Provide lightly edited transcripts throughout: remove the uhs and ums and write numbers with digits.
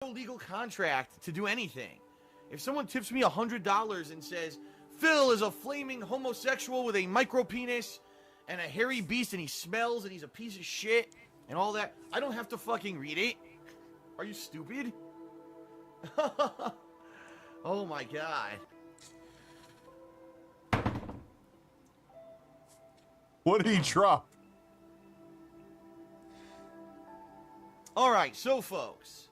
no legal contract to do anything. If someone tips me $100 and says, Phil is a flaming homosexual with a micro penis and a hairy beast and he smells and he's a piece of shit and all that, I don't have to fucking read it. Are you stupid? Oh my god. What did he drop? Alright, so folks,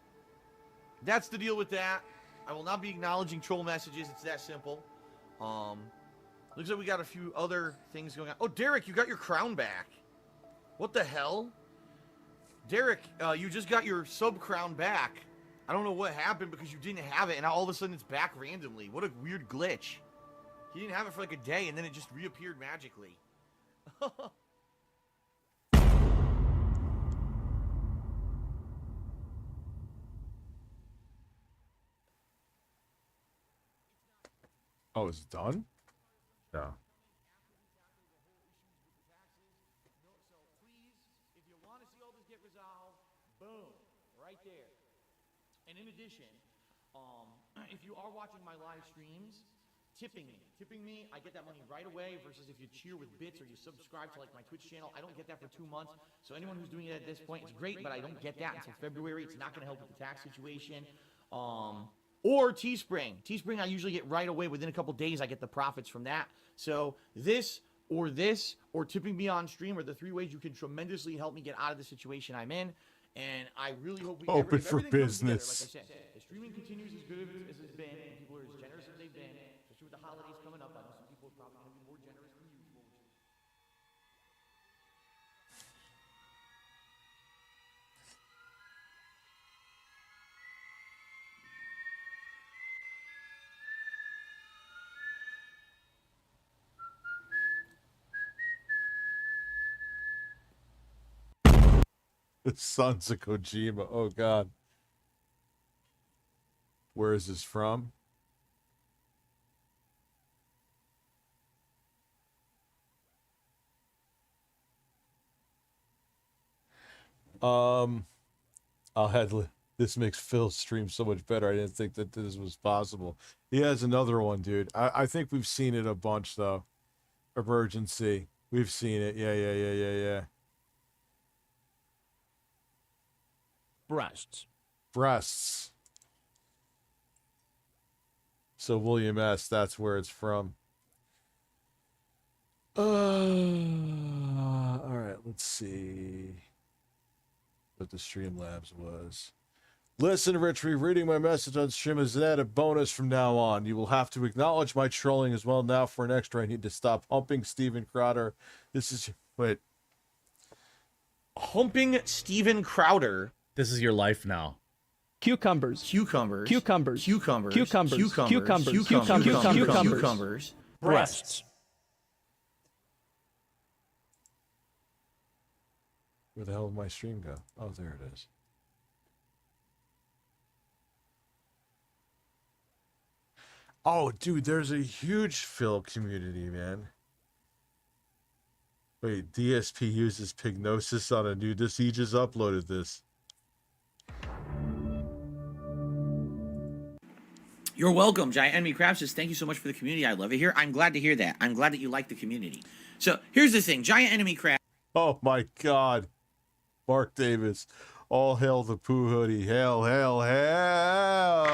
that's the deal with that. I will not be acknowledging troll messages. It's that simple. Looks like we got a few other things going on. Oh, Derek, you got your crown back. What the hell? Derek, you just got your sub crown back. I don't know what happened because you didn't have it, and now all of a sudden it's back randomly. What a weird glitch. He didn't have it for like a day, and then it just reappeared magically. Oh, it's done? Yeah. So please, if you want to see all this get resolved, boom, right there. And in addition, if you are watching my live streams, tipping me, I get that money right away versus if you cheer with bits or you subscribe to like my Twitch channel, I don't get that for 2 months. So anyone who's doing it at this point, it's great, but I don't get that until February. It's not going to help with the tax situation. Or Teespring. Teespring, I usually get right away. Within a couple days, I get the profits from that. So this, or tipping me on stream are the 3 ways you can tremendously help me get out of the situation I'm in. And I really hope we Open for everything comes together. business. Like I said, the streaming continues as good as it's been, and people are as generous as they've been, especially with the holidays coming up. I know some people are probably going to be more generous than usual. The Sons of Kojima. Oh, God. Where is this from? This makes Phil's stream so much better. I didn't think that this was possible. He has another one, dude. I think we've seen it a bunch, though. Emergency. We've seen it. Yeah. Breasts. So William S., that's where it's from. All right, let's see what the Streamlabs was. Listen, Rich, reading my message on stream is an added bonus from now on. You will have to acknowledge my trolling as well. Now for an extra, I need to stop humping Steven Crowder. This is... Wait. Humping Steven Crowder. This is your life now. Cucumbers. Breasts. Where the hell did my stream go? Oh, there it is. Oh, dude, there's a huge Phil community, man. Wait, DSP uses Pignosis on a nudist. He just uploaded this. You're welcome, Giant Enemy Crab says, thank you so much for the community. I love it here. I'm glad to hear that. I'm glad that you like the community. So here's the thing. Giant Enemy Crab. Oh, my God. Mark Davis. All hail the Pooh Hoodie. Hail, hail, hail.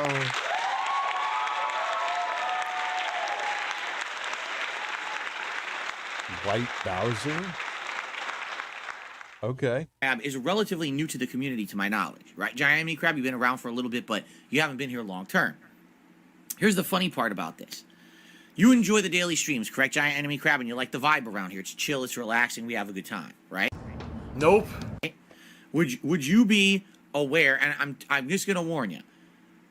White Bowser? Okay. Crab is relatively new to the community, to my knowledge, right? Giant Enemy Crab, you've been around for a little bit, but you haven't been here long term. Here's the funny part about this. You enjoy the daily streams, correct, Giant Enemy Crab, and you like the vibe around here. It's chill, it's relaxing, we have a good time, right? Nope. Would you be aware, and I'm just going to warn you,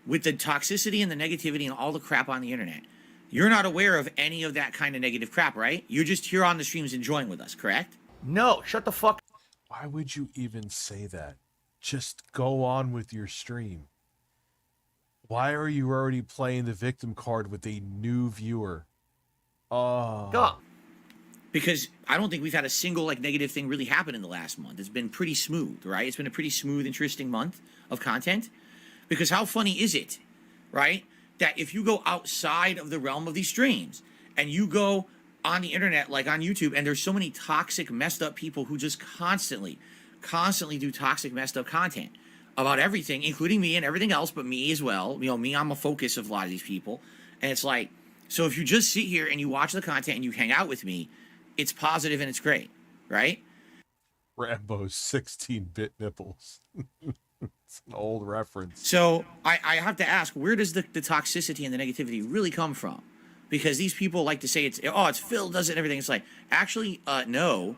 with the toxicity and the negativity and all the crap on the internet, you're not aware of any of that kind of negative crap, right? You're just here on the streams enjoying with us, correct? No, shut the fuck. Why would you even say that? Just go on with your stream. Why are you already playing the victim card with a new viewer? Oh. Because I don't think we've had a single negative thing really happen in the last month. It's been pretty smooth, right? It's been a pretty smooth, interesting month of content. Because how funny is it, right? That if you go outside of the realm of these streams and you go on the internet, like on YouTube, and there's so many toxic, messed up people who just constantly do toxic, messed up content about everything, including me and everything else, but me as well. You know, me, I'm a focus of a lot of these people. And it's like, so if you just sit here and you watch the content and you hang out with me, it's positive and it's great, right? Rambo's 16-bit nipples. It's an old reference. So I have to ask, where does the toxicity and the negativity really come from? Because these people like to say it's Phil does it and everything. It's like, actually, no,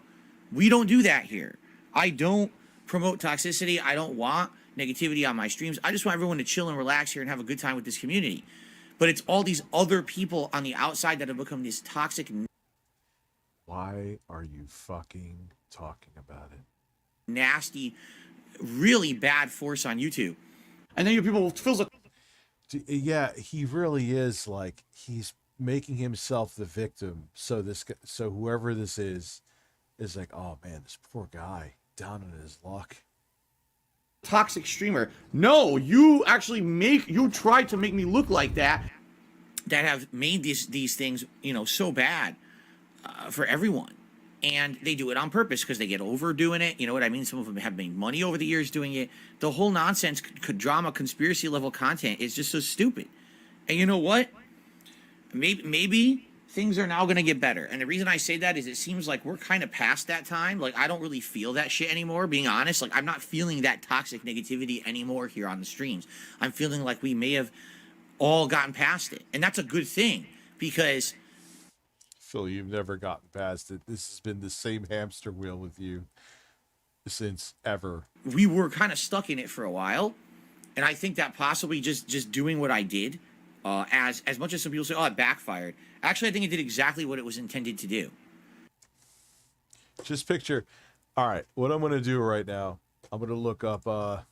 we don't do that here. I don't promote toxicity. I don't want negativity on my streams. I just want everyone to chill and relax here and have a good time with this community. But it's all these other people on the outside that have become this toxic. Why are you fucking talking about it? Nasty, really bad force on YouTube. And then you people feels like, yeah, he really is, like, he's making himself the victim. So whoever this is like, oh man, this poor guy down on his luck. toxic streamer. No, you tried to make me look like that have made these things, so bad for everyone. And they do it on purpose because they get over doing it. You know what I mean? Some of them have made money over the years doing it. The whole nonsense, drama, conspiracy level content is just so stupid. And you know what? Maybe things are now going to get better. And the reason I say that is it seems like we're kind of past that time. Like, I don't really feel that shit anymore, being honest. Like, I'm not feeling that toxic negativity anymore here on the streams. I'm feeling like we may have all gotten past it. And that's a good thing because... Phil, you've never gotten past it. This has been the same hamster wheel with you since ever. We were kind of stuck in it for a while. And I think that possibly just doing what I did, as much as some people say, oh, it backfired. Actually, I think it did exactly what it was intended to do. Just picture, all right, what I'm going to do right now, I'm going to look up,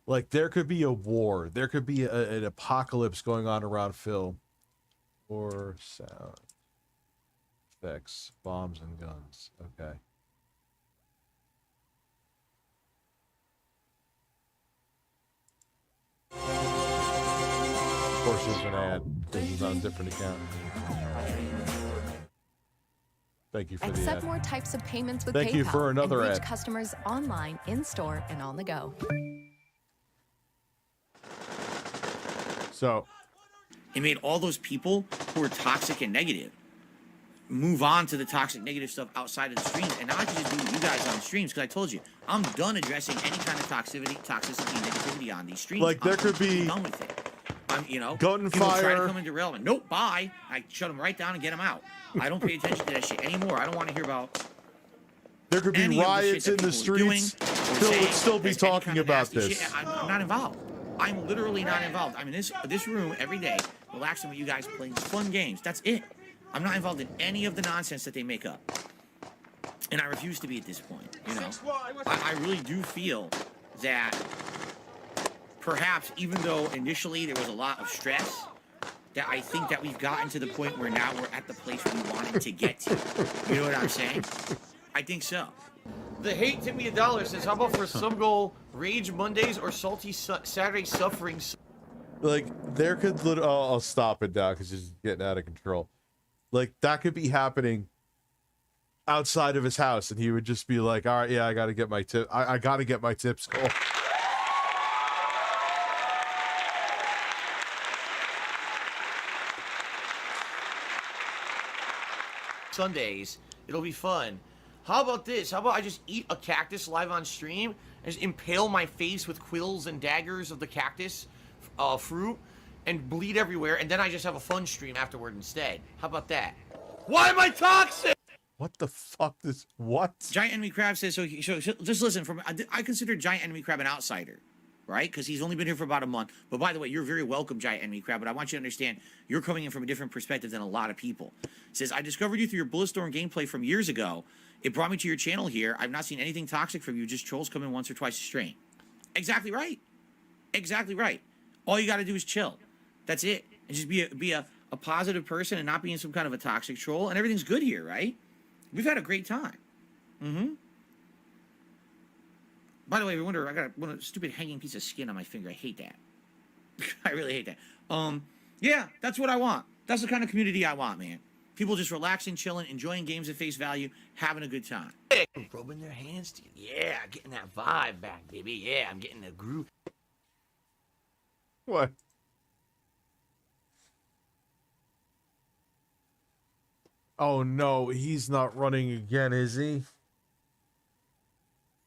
like, there could be a war. There could be an apocalypse going on around Phil. Or sound effects, bombs and guns. Okay. Of course, there's an ad. This is on a different account. Thank you for the ad. Accept more types of payments with Thank PayPal you for another and reach ad. customers online, in-store, and on the go. So, It made all those people who are toxic and negative move on to the toxic negative stuff outside of the streams. And now I can just do you guys on streams because I told you, I'm done addressing any kind of toxicity and negativity on these streams. like, there could be done with it. People gunfire. try to come into relevant. Nope, bye. I shut them right down and get them out. I don't pay attention to that shit anymore. I don't want to hear about. There could be any of the riots shit in that the people are doing streets. or Phil would saying still be that's any talking kind of about nasty this. shit. I'm not involved. I'm literally not involved. I'm in this room every day, relaxing with you guys, playing fun games. That's it. I'm not involved in any of the nonsense that they make up. And I refuse to be at this point. I really do feel that perhaps, even though initially there was a lot of stress, that I think that we've gotten to the point where now we're at the place we wanted to get to. You know what I'm saying? I think so. The hate tip me $1 says, how about for some goal, Rage Mondays or Salty Saturday Suffering? Like, there could I'll stop it now because it's getting out of control. Like, that could be happening outside of his house, and he would just be like, all right, yeah, I gotta get my tip. I gotta get my tips goal. Sundays, it'll be fun. How about this? How about I just eat a cactus live on stream and just impale my face with quills and daggers of the cactus fruit and bleed everywhere, and then I just have a fun stream afterward instead. How about that? Why am I toxic? What the fuck? What? Giant Enemy Crab says, so just listen, I consider Giant Enemy Crab an outsider, right? Because he's only been here for about a month. But by the way, you're very welcome, Giant Enemy Crab, but I want you to understand, you're coming in from a different perspective than a lot of people. It says, I discovered you through your Bulletstorm gameplay from years ago. It brought me to your channel here. I've not seen anything toxic from you, just trolls come in once or twice a stream. Exactly right. Exactly right. All you got to do is chill. That's it. And just be a positive person and not being some kind of a toxic troll, and everything's good here, right? We've had a great time. By the way, I wonder, I got a stupid hanging piece of skin on my finger. I hate that. I really hate that. Yeah, that's what I want. That's the kind of community I want, man. People just relaxing, chilling, enjoying games at face value, having a good time. Rubbing their hands together. Yeah, getting that vibe back, baby. Yeah, I'm getting the groove. What? Oh no, he's not running again, is he?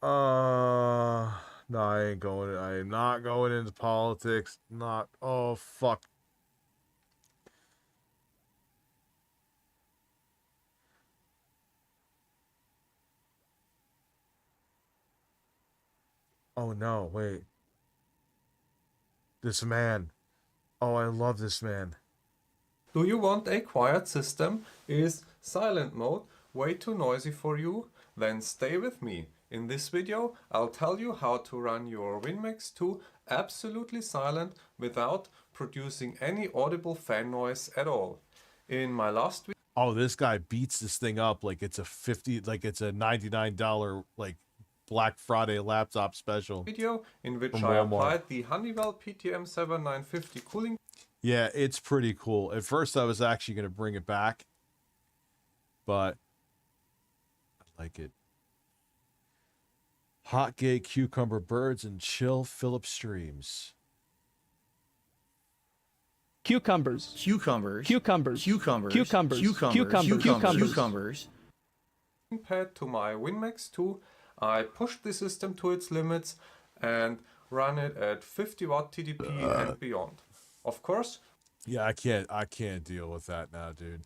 No, I ain't going. I am not going into politics. Not. Oh fuck. Oh no, wait. This man. Oh, I love this man. Do you want a quiet system? Is silent mode way too noisy for you? Then stay with me. In this video, I'll tell you how to run your WinMax 2 absolutely silent without producing any audible fan noise at all. In my last video, Oh, this guy beats this thing up like it's a $99 like Black Friday laptop special. in which From I Walmart. applied the Honeywell PTM 7950 cooling Yeah, it's pretty cool. At first, I was actually going to bring it back, but I like it. Hot Gay Cucumber Birds and Chill Philip Streams. Cucumbers. Cucumbers. Cucumbers. Cucumbers. Cucumbers. Cucumbers. Cucumbers. Cucumbers. Cucumbers. pad to my WinMax 2. I pushed the system to its limits and run it at 50 watt TDP and beyond. Of course, Yeah, I can't deal with that now, dude.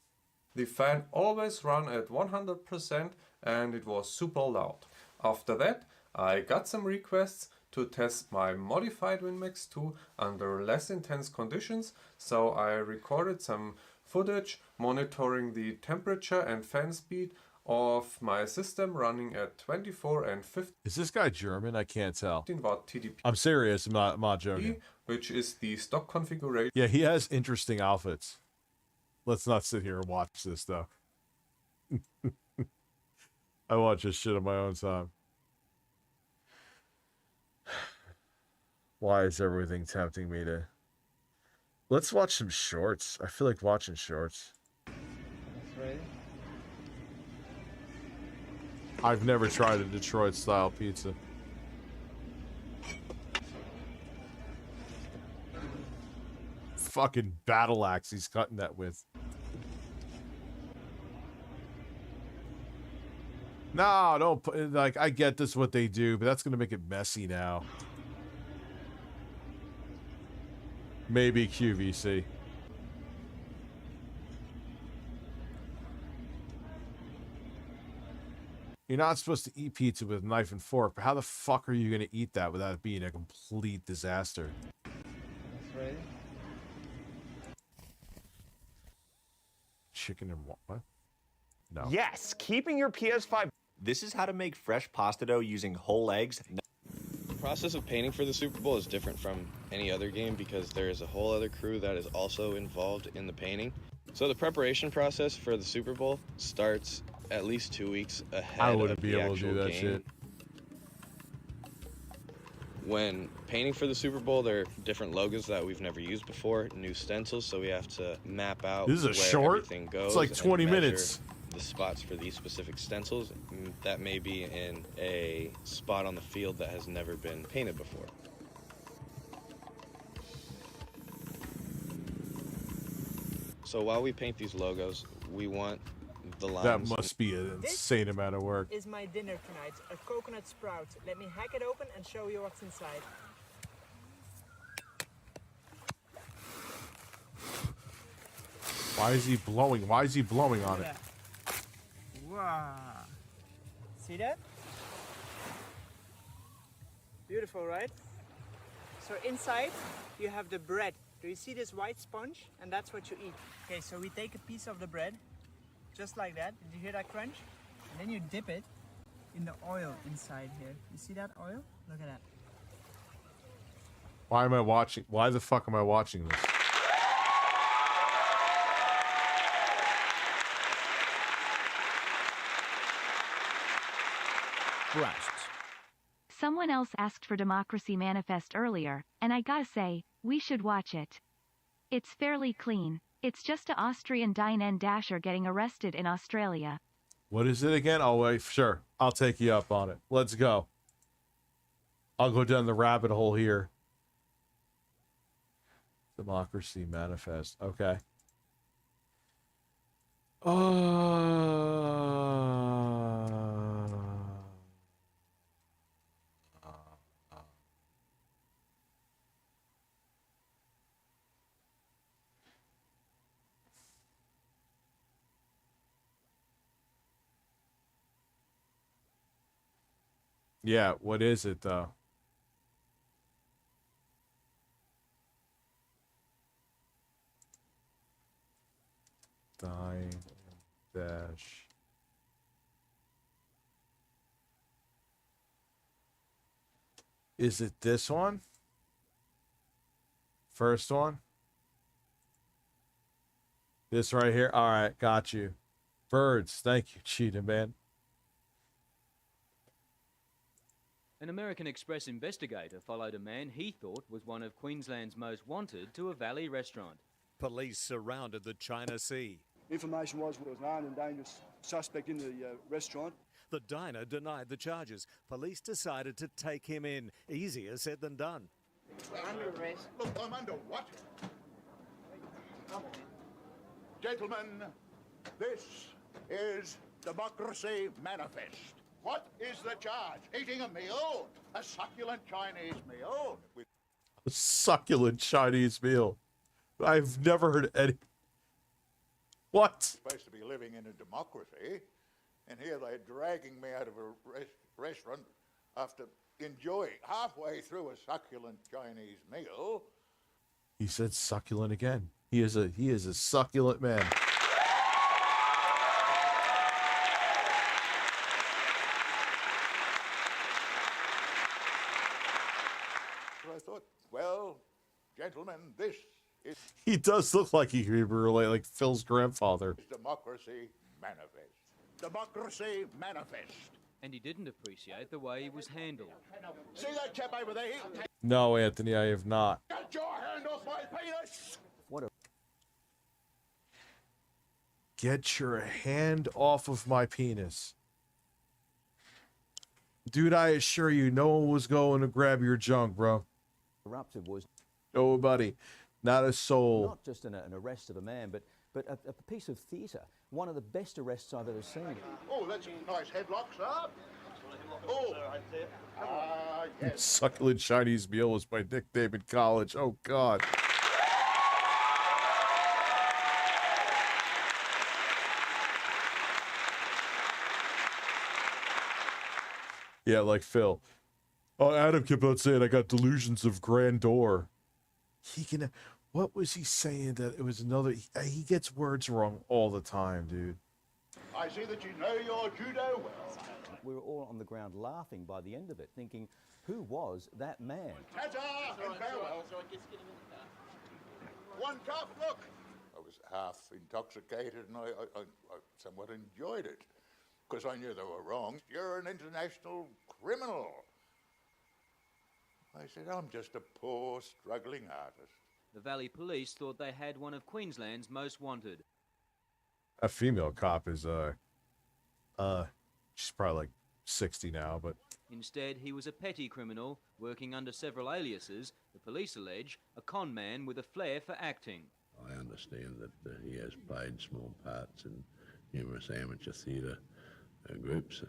the fan always ran at 100% and it was super loud. After that, I got some requests to test my modified WinMax 2 under less intense conditions, so I recorded some footage monitoring the temperature and fan speed of my system running at 24 and 15 Is this guy German? I can't tell. watt TDP, I'm serious. I'm not joking. which is the stock configuration Yeah, he has interesting outfits. Let's not sit here and watch this, though. I watch this shit on my own time. Why is everything tempting me to... Let's watch some shorts. I feel like watching shorts. I've never tried a Detroit-style pizza. Fucking battle axe he's cutting that with. No, don't put, like, I get this what they do, but that's gonna make it messy now. Maybe QVC. You're not supposed to eat pizza with a knife and fork, but how the fuck are you gonna eat that without it being a complete disaster? Chicken and what? No. Yes, keeping your PS5. This is how to make fresh pasta dough using whole eggs. The process of painting for the Super Bowl is different from any other game because there is a whole other crew that is also involved in the painting. So the preparation process for the Super Bowl starts at least 2 weeks ahead I of wouldn't be the able to actual do that game. shit. When painting for the Super Bowl, there are different logos that we've never used before, new stencils, so we have to map out This is a where short? everything goes. It's like and 20 measure minutes. The spots for these specific stencils that may be in a spot on the field that has never been painted before. So while we paint these logos, we want the lines. That must be an insane amount of work. Is my dinner tonight, a coconut sprout. Let me hack it open and show you what's inside. Why is he blowing? Why is he blowing on it? Wow. See that? Beautiful, right? So inside you have the bread. Do you see this white sponge? And that's what you eat. Okay, so we take a piece of the bread, just like that. Did you hear that crunch? And then you dip it in the oil inside here. You see that oil? Look at that. Why am I watching? Why the fuck am I watching this? Breasts. Someone Someone else asked for Democracy Manifest earlier, and I gotta say, we should watch it. It's fairly clean. It's just a Austrian Dine and Dasher getting arrested in Australia. What is it again? Oh, wait, sure. I'll take you up on it. Let's go. I'll go down the rabbit hole here. Democracy Manifest. Okay. Yeah, what is it though? Dine dash. Is it this one? First one? This right here? All right, got you. Birds. Thank you, Cheetah Man. An American Express investigator followed a man he thought was one of Queensland's most wanted to a Valley restaurant. Police surrounded the China Sea. Information was there was an armed and dangerous suspect in the restaurant. The diner denied the charges. Police decided to take him in. Easier said than done. We're under arrest. Look, I'm under what? Gentlemen, this is Democracy Manifest. What is the charge? Eating a meal? A succulent Chinese meal? A succulent Chinese meal. I've never heard any. What? Supposed to be living in a democracy, and here they're dragging me out of a restaurant after enjoying halfway through a succulent Chinese meal. He said succulent again. He is a succulent man. I thought, well, gentlemen, this is He does look like he could be related, like Phil's grandfather. Democracy Manifest. Democracy Manifest. And he didn't appreciate the way he was handled. See that chap over there? No, Anthony, I have not. Get your hand off my penis! Get your hand off of my penis. Dude, I assure you, no one was going to grab your junk, bro. Erupted was Nobody. Not a soul. not just an arrest of a man, but a piece of theatre. One of the best arrests I've ever seen. Oh, that's a nice headlock, sir. Oh, yes. Succulent Chinese meal was my nickname in college. Oh, God. Yeah, like Phil. Oh, Adam kept on saying I got delusions of grandeur. He can. What was he saying? That it was another. He gets words wrong all the time, dude. I see that you know your judo well. We were all on the ground laughing by the end of it, thinking, who was that man? Ta-ta and farewell. One cup, look. I was half intoxicated and I somewhat enjoyed it because I knew they were wrong. You're an international criminal. I said, I'm just a poor, struggling artist. The Valley Police thought they had one of Queensland's most wanted. A female cop is she's probably like 60 now, but Instead, he was a petty criminal, working under several aliases, the police allege, a con man with a flair for acting. I understand that he has played small parts in numerous amateur theatre groups.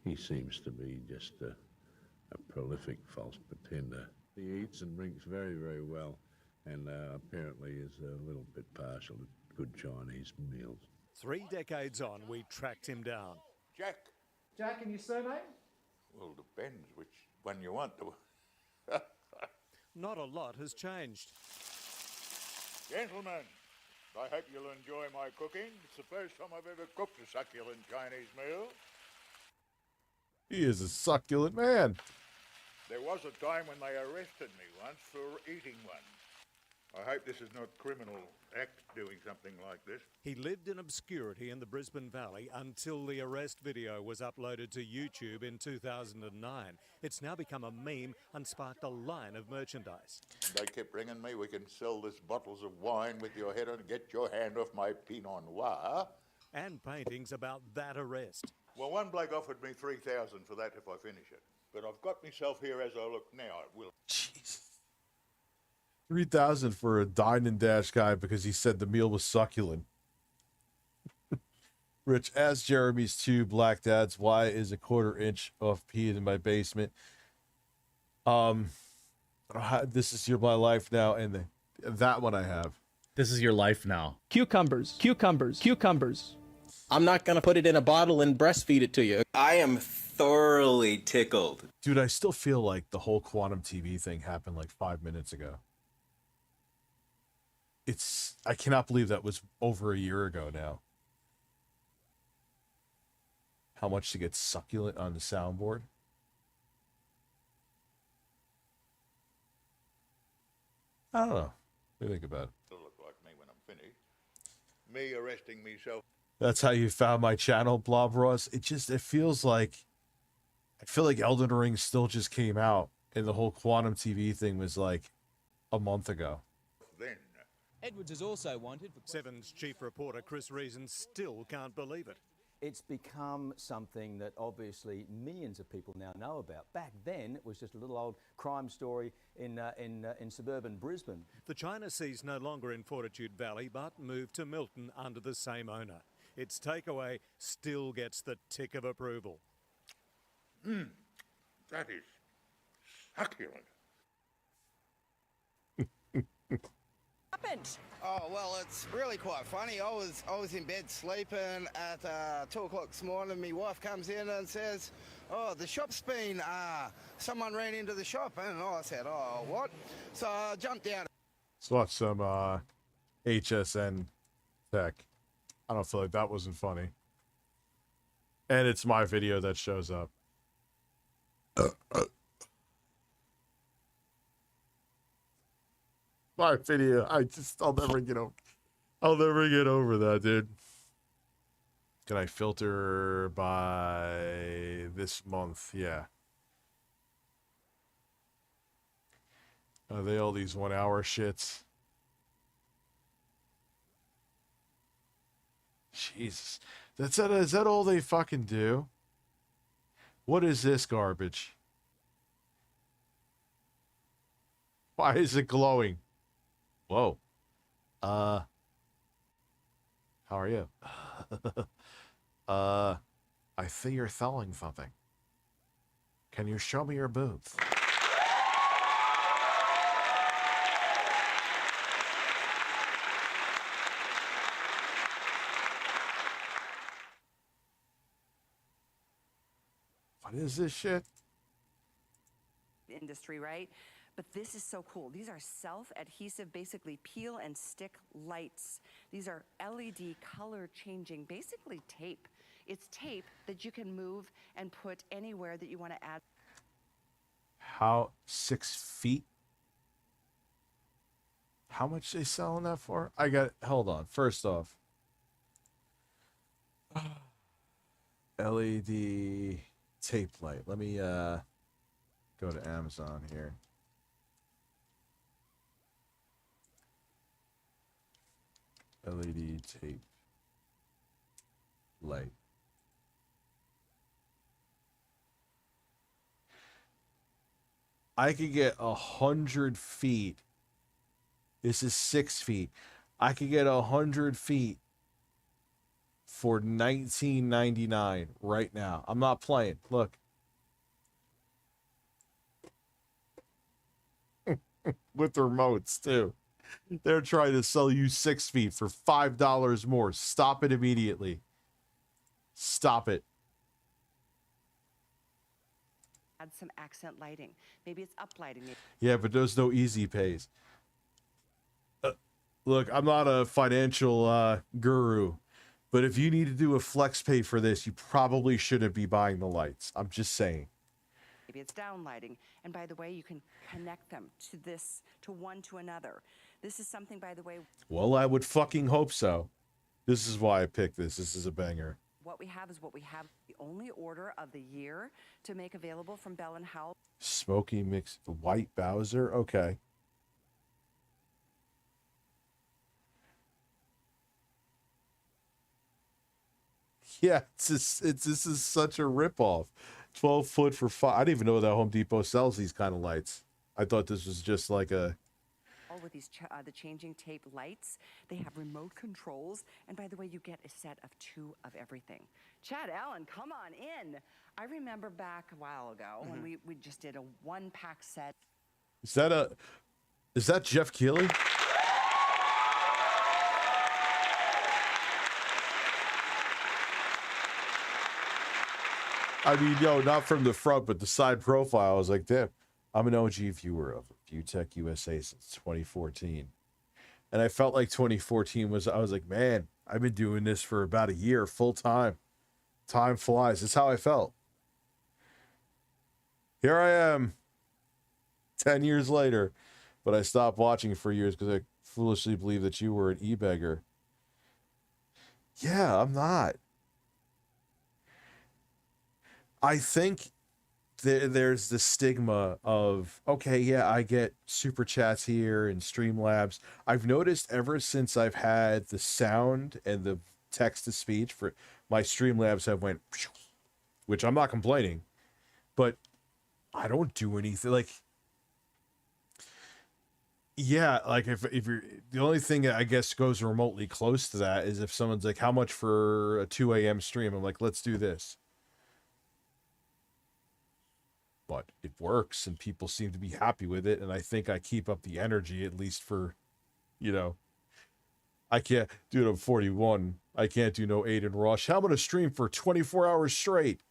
He seems to be just a prolific false pretender. He eats and drinks very, very well, and apparently is a little bit partial to good Chinese meals. 3 decades on, we tracked him down. Jack. Jack, and your surname? Well, depends which one you want to. Not a lot has changed. Gentlemen, I hope you'll enjoy my cooking. It's the first time I've ever cooked a succulent Chinese meal. he is a succulent man. There was a time when they arrested me once for eating one. I hope this is not criminal act doing something like this. He lived in obscurity in the Brisbane Valley until the arrest video was uploaded to YouTube in 2009. It's now become a meme and sparked a line of merchandise. They kept ringing me, we can sell this bottles of wine with your head on, get your hand off my Pinot Noir. And paintings about that arrest. Well, one bloke offered me 3,000 for that if I finish it. But I've got myself here as I look now. It will. Jesus. 3,000 for a dine and dash guy because he said the meal was succulent. Rich, ask Jeremy's two black dads why is a 1/4 inch of peed in my basement. This is my life now, and that one I have. This is your life now. Cucumbers, cucumbers, cucumbers. I'm not gonna put it in a bottle and breastfeed it to you. I am thoroughly tickled. Dude, I still feel like the whole quantum TV thing happened like 5 minutes ago. I cannot believe that was over a year ago now. How much to get succulent on the soundboard? I don't know. What do you think about it? It'll look like me when I'm finished. Me arresting myself. That's how you found my channel, Blob Ross. It feels like, I feel like Elden Ring still just came out and the whole quantum TV thing was like a month ago. Then. Edwards is also wanted for... Seven's chief reporter Chris Reason still can't believe it. It's become something that obviously millions of people now know about. Back then, it was just a little old crime story in suburban Brisbane. The China Sea's no longer in Fortitude Valley, but moved to Milton under the same owner. Its takeaway still gets the tick of approval. That is succulent. Happened? Oh well, it's really quite funny. I was in bed sleeping at 2 o'clock this morning. My wife comes in and says, "Oh, the shop's been someone ran into the shop," and I said, "Oh, what?" So I jumped down. Let's watch some HSN tech. I don't feel like that wasn't funny. And it's my video that shows up. My video. I'll never get over that, dude. Can I filter by this month? Yeah. Are they all these 1 hour shits? Jesus. Is that all they fucking do? What is this garbage? Why is it glowing? Whoa. How are you? I think you're selling something. Can you show me your boots? What is this shit? Industry, right? But this is so cool. These are self-adhesive, basically peel and stick lights. These are LED color changing, basically tape. It's tape that you can move and put anywhere that you want to add. How 6 feet? How much they selling that for? Hold on. First off, LED tape light. Let me go to Amazon here. LED tape light. I could get 100 feet. This is 6 feet. I could get 100 feet for $19.99 right now. I'm not playing. Look. With the remotes too. They're trying to sell you 6 feet for $5 more. Stop it immediately. Stop it. Add some accent lighting. Maybe it's uplighting it. Yeah, but there's no easy pays. Look, I'm not a financial guru, but if you need to do a flex pay for this, you probably shouldn't be buying the lights. I'm just saying. Maybe it's downlighting. And by the way, you can connect them to one to another. This is something, by the way. Well, I would fucking hope so. This is why I picked this. This is a banger. What we have is what we have. The only order of the year to make available from Bell & Howell. Smoky mix, white Bowser. Okay. Yeah, this is such a ripoff. 12 foot for 5. I didn't even know that Home Depot sells these kind of lights. I thought this was just like a. With these the changing tape lights, they have remote controls, and by the way, you get a set of 2 of everything. Chad Allen, come on in. I remember back a while ago when we just did a 1-pack set. Is that Jeff Keighley? I mean, not from the front, but the side profile. I was like, damn, I'm an OG viewer of ViewTech USA since 2014. And I felt like 2014 I was like, man, I've been doing this for about a year, full time. Time flies. That's how I felt. Here I am, 10 years later, but I stopped watching for years because I foolishly believed that you were an e-beggar. Yeah, I'm not. I think there's the stigma of, okay, yeah, I get super chats here and Streamlabs. I've noticed ever since I've had the sound and the text to speech for my Streamlabs have went, which I'm not complaining, but I don't do anything like, yeah, like if you're, the only thing that I guess goes remotely close to that is if someone's like, how much for a 2 a.m. stream? I'm like, let's do this. But it works and people seem to be happy with it. And I think I keep up the energy, at least for, I can't do it. I'm 41. I can't do no Aiden Rush. How about a stream for 24 hours straight?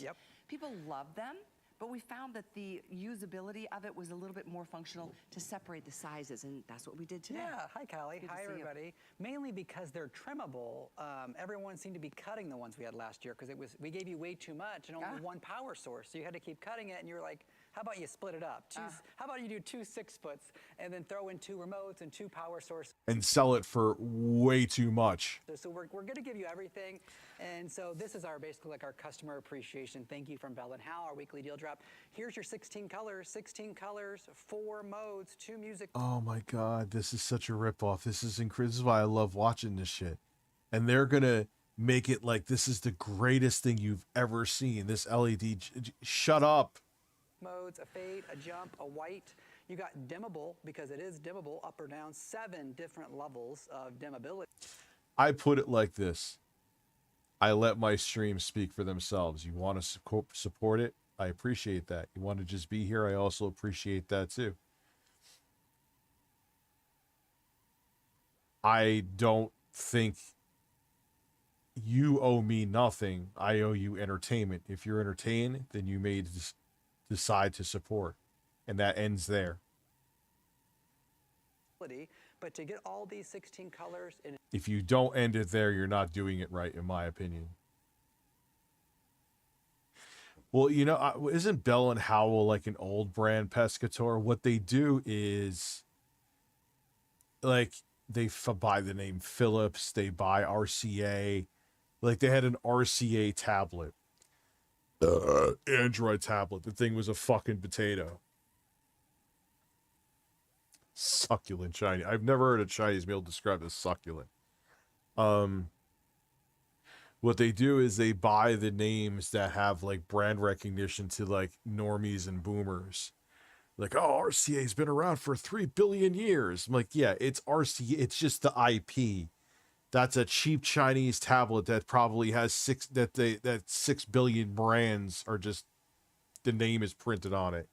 Yep. People love them, but we found that the usability of it was a little bit more functional to separate the sizes, and that's what we did today. Yeah, hi Callie, Good to hi see you. everybody. Mainly because they're trimmable. Everyone seemed to be cutting the ones we had last year because we gave you way too much and only one power source, so you had to keep cutting it, and you were like, how about you split it up? How about you do 2 6-foots and then throw in 2 remotes and 2 power sources? And sell it for way too much. So we're going to give you everything, and so this is basically like our customer appreciation. Thank you from Bell & Howell, our weekly deal drop. Here's your 16 colors, 4 modes, 2 music. Oh my God, this is such a ripoff. This is incredible. This is why I love watching this shit. And they're going to make it like this is the greatest thing you've ever seen. This LED, shut up. Modes, a fade, a jump, a white. You got dimmable, because it is dimmable, up or down, 7 different levels of dimmability. I put it like this. I let my streams speak for themselves. You want to support it? I appreciate that. You want to just be here? I also appreciate that too. I don't think you owe me nothing. I owe you entertainment. If you're entertained, then you may decide to support. And that ends there. But to get all these 16 colors in. If you don't end it there, you're not doing it right, in my opinion. Well, isn't Bell & Howell like an old brand Pescator? What they do is, like, they buy the name Philips, they buy RCA. Like, they had an RCA tablet. Android tablet. The thing was a fucking potato. Succulent Chinese. I've never heard a Chinese meal described as succulent. What they do is they buy the names that have like brand recognition to like normies and boomers. Like, oh, RCA's been around for 3 billion years. I'm like, yeah, it's RCA. It's just the IP. That's a cheap Chinese tablet that probably has 6 billion brands are just the name is printed on it.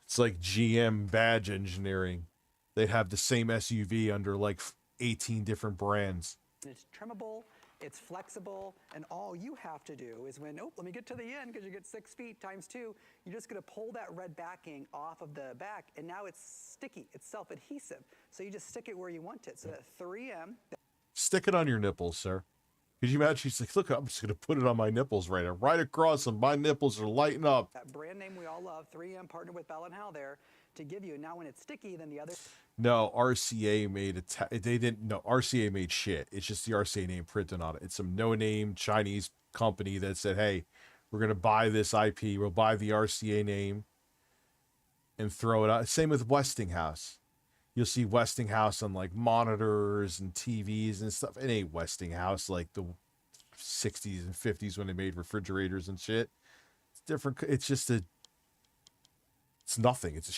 It's like GM badge engineering. They have the same SUV under like 18 different brands. It's trimmable, it's flexible, and all you have to do is let me get to the end because you get 6 feet times 2. You're just going to pull that red backing off of the back, and now it's sticky. It's self-adhesive. So you just stick it where you want it. So that 3M. Stick it on your nipples, sir. Could you imagine? She's like, look, I'm just going to put it on my nipples right now. Right across them. My nipples are lighting up. That brand name we all love, 3M partnered with Bell & Howell there to give you. Now when it's sticky, then the other... No, RCA made they didn't. No, RCA made shit. It's just the RCA name printed on it. It's some no-name Chinese company that said, hey, we're going to buy this IP. We'll buy the RCA name and throw it out. Same with Westinghouse. You'll see Westinghouse on like monitors and TVs and stuff. It ain't Westinghouse like the 60s and 50s when they made refrigerators and shit. It's different. It's just it's nothing. It's a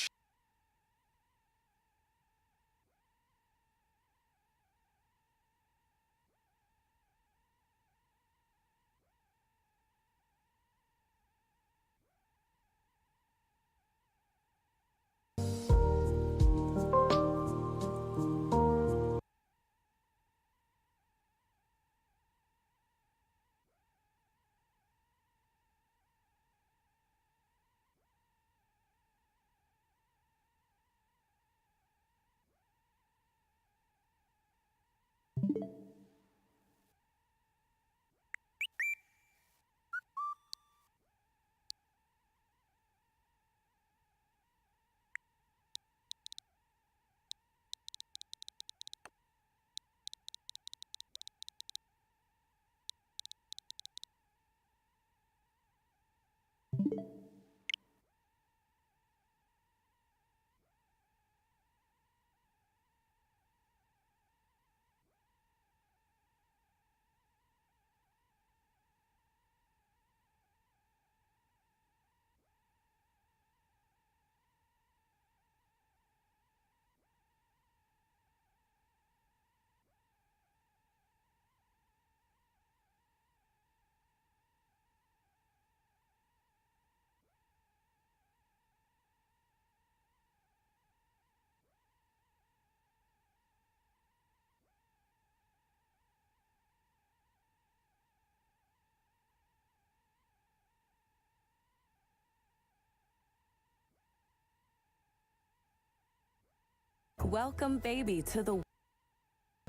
Welcome, baby, to the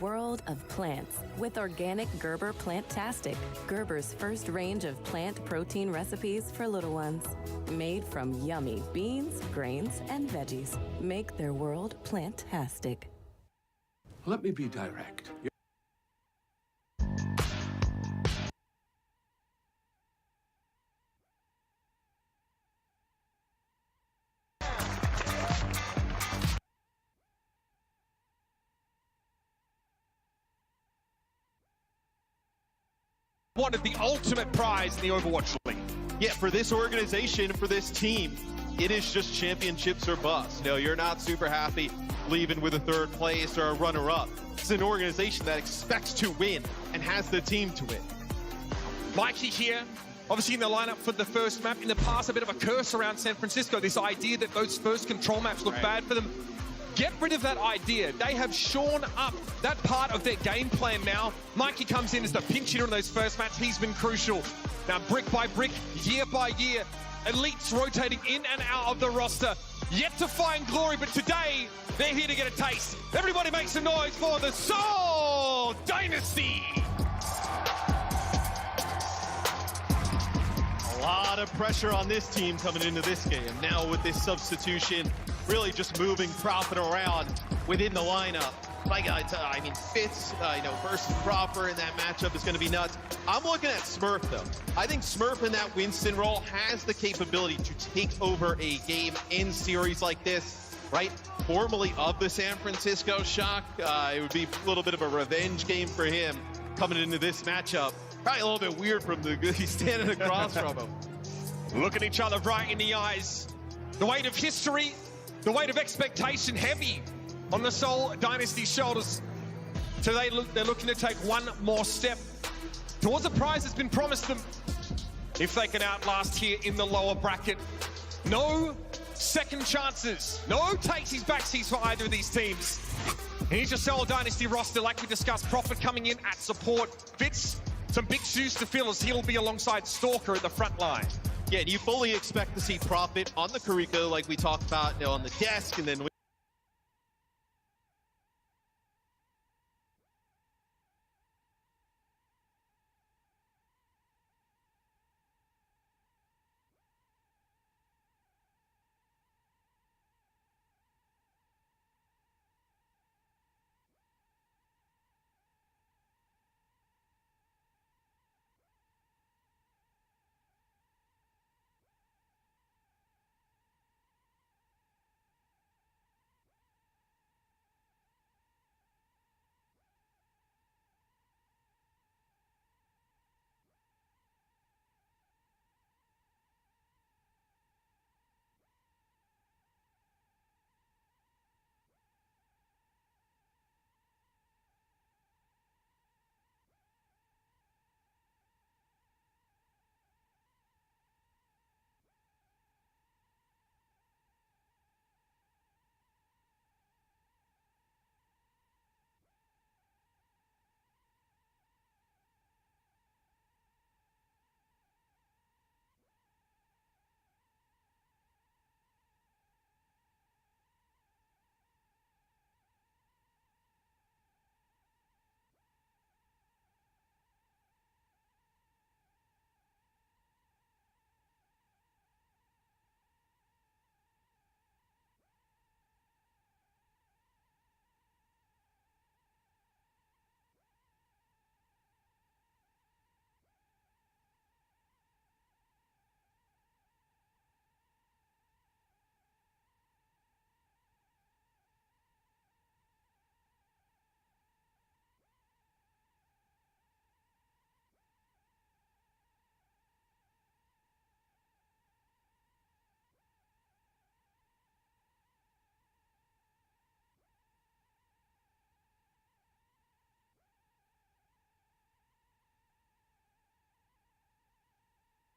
world of plants with organic Gerber Plantastic, Gerber's first range of plant protein recipes for little ones. Made from yummy beans, grains, and veggies. Make their world plantastic. Let me be direct. Wanted the ultimate prize in the Overwatch League. Yeah, for this organization, for this team, it is just championships or bust. No, you're not super happy leaving with a third place or a runner-up. It's an organization that expects to win and has the team to win. Mikey here, obviously in the lineup for the first map. In the past, a bit of a curse around San Francisco, this idea that those first control maps look bad for them. Get rid of that idea. They have shorn up that part of their game plan now. Mikey comes in as the pinch hitter in those first maps. He's been crucial. Now, brick by brick, year by year, elites rotating in and out of the roster. Yet to find glory, but today, they're here to get a taste. Everybody make some noise for the Seoul Dynasty! A lot of pressure on this team coming into this game. Now with this substitution, really just moving Prophet around within the lineup. I mean, Fitz, versus Proper in that matchup is going to be nuts. I'm looking at Smurf, though. I think Smurf in that Winston role has the capability to take over a game in series like this, right? Formerly of the San Francisco Shock, it would be a little bit of a revenge game for him coming into this matchup. Probably a little bit weird from he's standing across from him. Looking each other right in the eyes. The weight of history, the weight of expectation heavy on the Seoul Dynasty shoulders. Today, they're looking to take one more step towards a prize that's been promised them if they can outlast here in the lower bracket. No second chances, no takesies backsies for either of these teams. Here's your Seoul Dynasty roster, like we discussed. Prophet coming in at support. Fitz, some big shoes to fill as he'll be alongside Stalker at the front line. Yeah, and you fully expect to see Prophet on the Kariko, like we talked about, on the desk, and then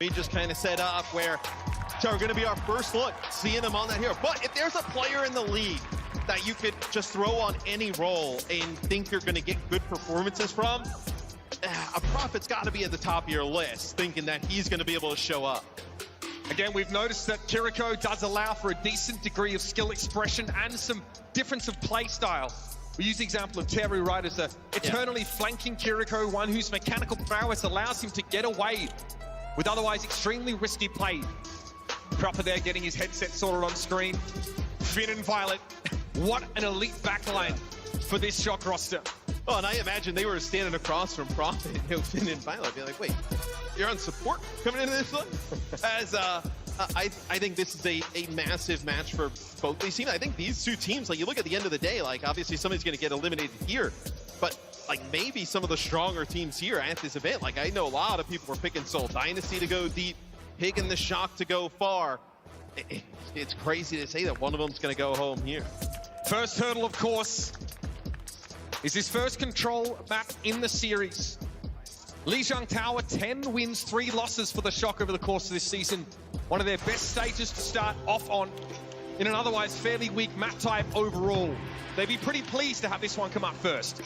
We just kind of set up where so we're going to be our first look seeing him on that hero. But if there's a player in the league that you could just throw on any role and think you're going to get good performances from, a Prophet's got to be at the top of your list, thinking that he's going to be able to show up. Again, we've noticed that Kiriko does allow for a decent degree of skill expression and some difference of play style. We use the example of Teru, right, as a eternally flanking Kiriko, one whose mechanical prowess allows him to get away with otherwise extremely risky play. Proper there getting his headset sorted on screen. Finn and Violet, what an elite backline for this Shock roster. Oh, and I imagine they were standing across from Prophet, Finn and Violet, be like, wait, you're on support coming into this one? As I think this is a massive match for both these teams. I think these two teams, like you look at the end of the day, like obviously somebody's going to get eliminated here, but like maybe some of the stronger teams here at this event. Like I know a lot of people were picking Seoul Dynasty to go deep, picking the Shock to go far. It's crazy to say that one of them's going to go home here. First hurdle, of course, is his first control map in the series. Lijiang Tower, 10 wins, 3 losses for the Shock over the course of this season. One of their best stages to start off on in an otherwise fairly weak map type overall. They'd be pretty pleased to have this one come up first.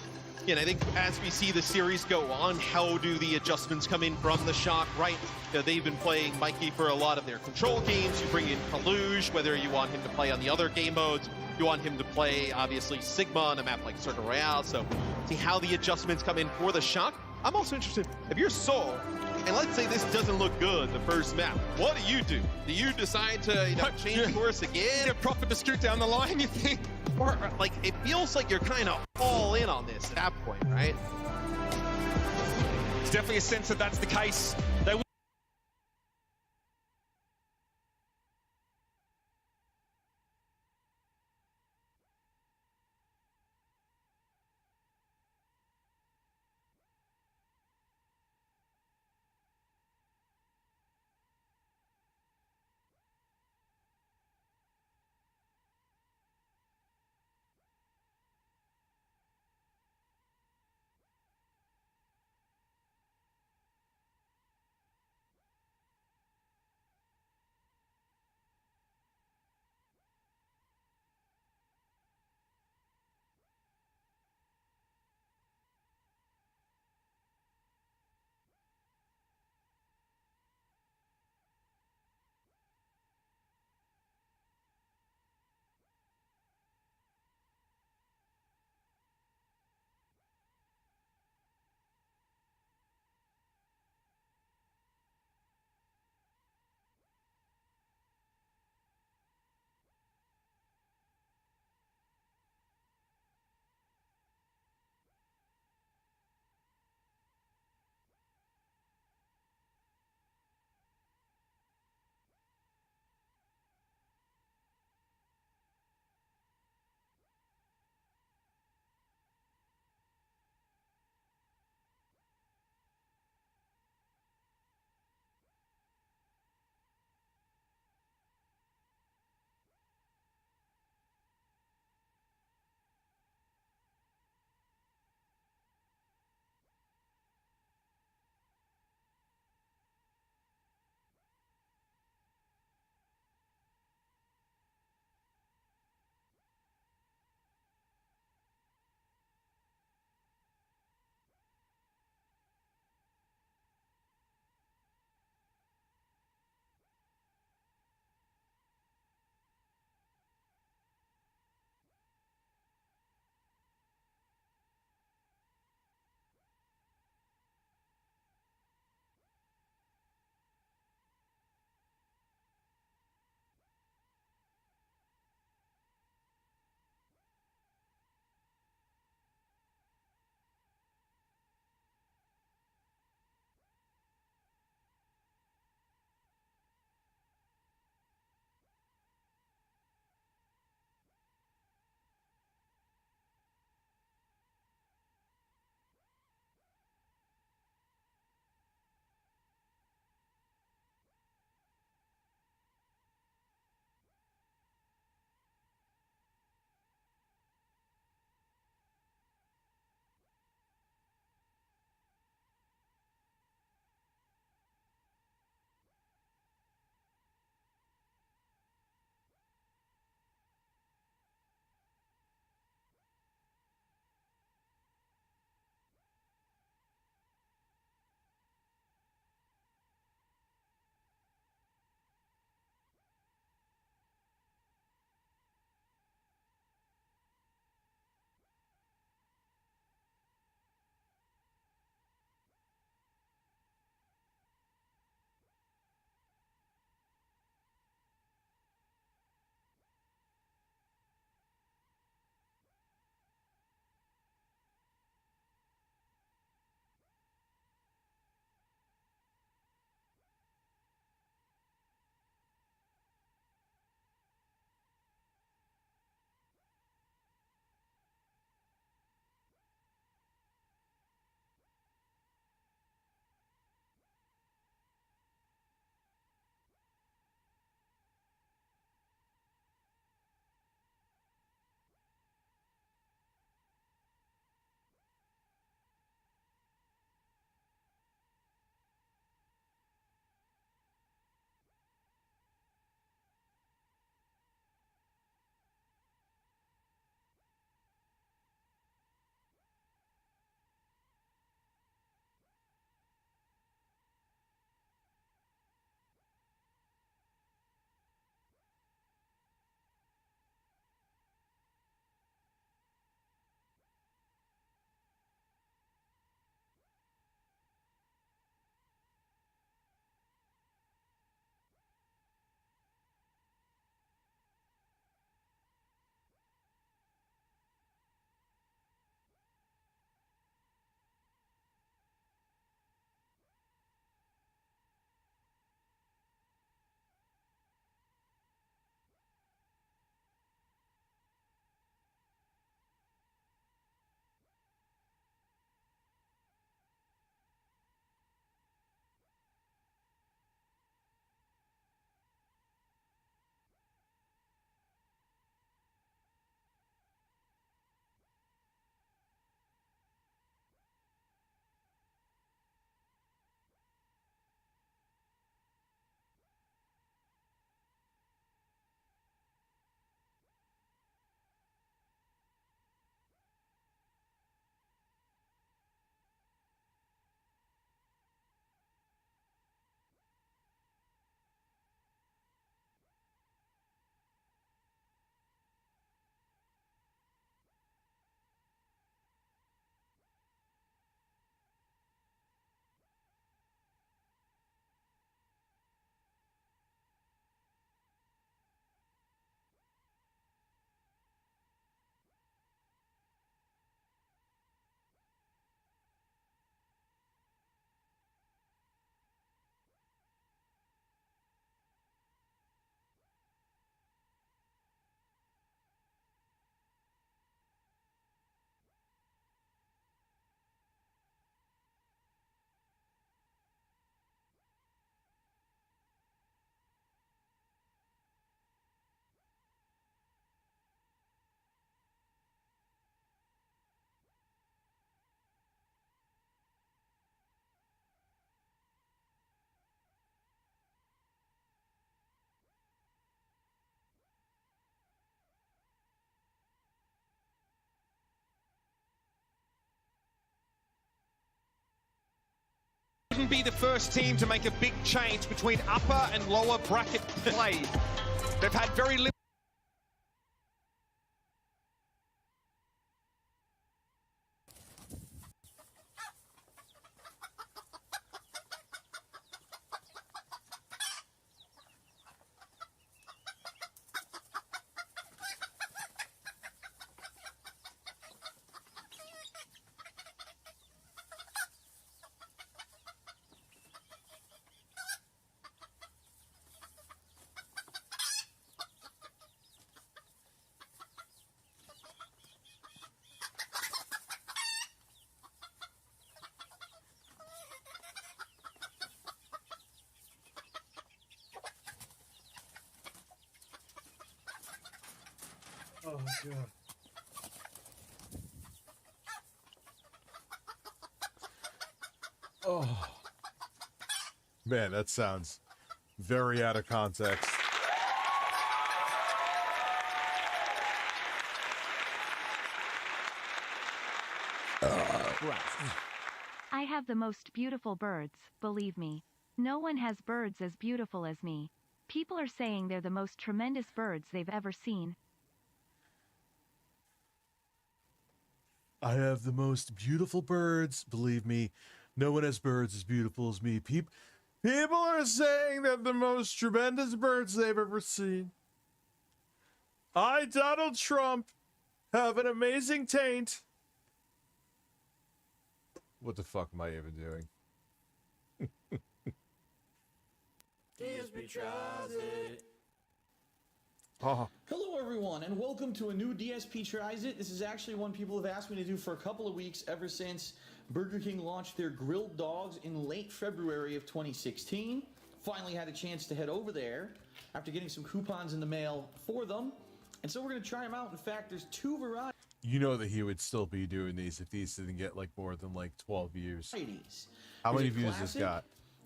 Yeah, and I think as we see the series go on, how do the adjustments come in from the Shock, right? You know, they've been playing Mikey for a lot of their control games. You bring in Kaluge, whether you want him to play on the other game modes, you want him to play, obviously, Sigma on a map like Circle Royale. So see how the adjustments come in for the Shock. I'm also interested, if you're Seoul, and let's say this doesn't look good the first map, what do you do? Do you decide to change course again? Get Prophet to scoot down the line, you think? Or like it feels like you're kind of all in on this at that point, right? It's definitely a sense that that's the case. They even be the first team to make a big change between upper and lower bracket play. They've had very little. Oh, God. Oh. Man, that sounds very out of context. I have the most beautiful birds, believe me. No one has birds as beautiful as me. People are saying they're the most tremendous birds they've ever seen. I have the most beautiful birds. Believe me, no one has birds as beautiful as me. People are saying they're the most tremendous birds they've ever seen. I, Donald Trump, have an amazing taint. What the fuck am I even doing? DSP tries it. Oh. Hello, everyone, and welcome to a new DSP Tries It. This is actually one people have asked me to do for a couple of weeks ever since Burger King launched their grilled dogs in late February of 2016. Finally had a chance to head over there after getting some coupons in the mail for them. And so we're going to try them out. In fact, there's two varieties. You know that he would still be doing these if these didn't get like more than like 12 views. How many views this got?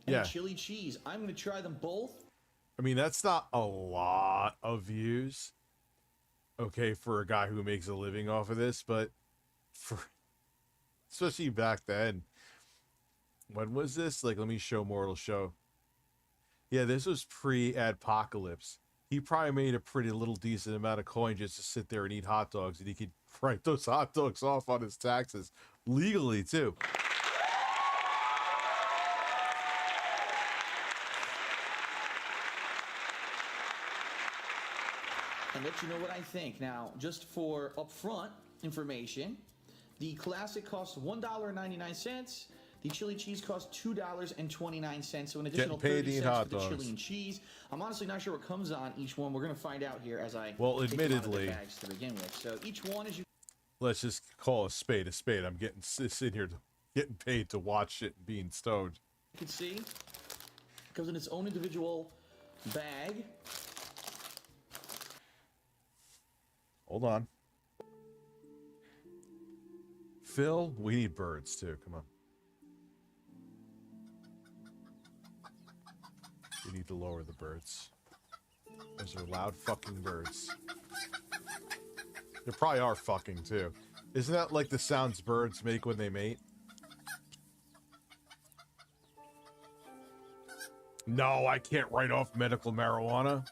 And chili cheese. I'm going to try them both. I mean, that's not a lot of views, okay, for a guy who makes a living off of this, but for, especially back then, when was this? Like, let me show more, it'll show. Yeah, this was pre-adpocalypse. He probably made a pretty little decent amount of coin just to sit there and eat hot dogs, and he could write those hot dogs off on his taxes legally, too. And let you know what I think. Now, just for upfront information, the classic costs $1.99. The chili cheese costs $2.29. So an additional 30 cents for the chili and cheese. I'm honestly not sure what comes on each one. We're going to find out here as I take them out of admittedly, the bags to begin with. So each one is you. Let's just call a spade a spade. I'm getting sitting here getting paid to watch it being stoned. You can see it comes in its own individual bag. Hold on. Phil, we need birds too. Come on. We need to lower the birds. Those are loud fucking birds. They probably are fucking too. Isn't that like the sounds birds make when they mate? No, I can't write off medical marijuana.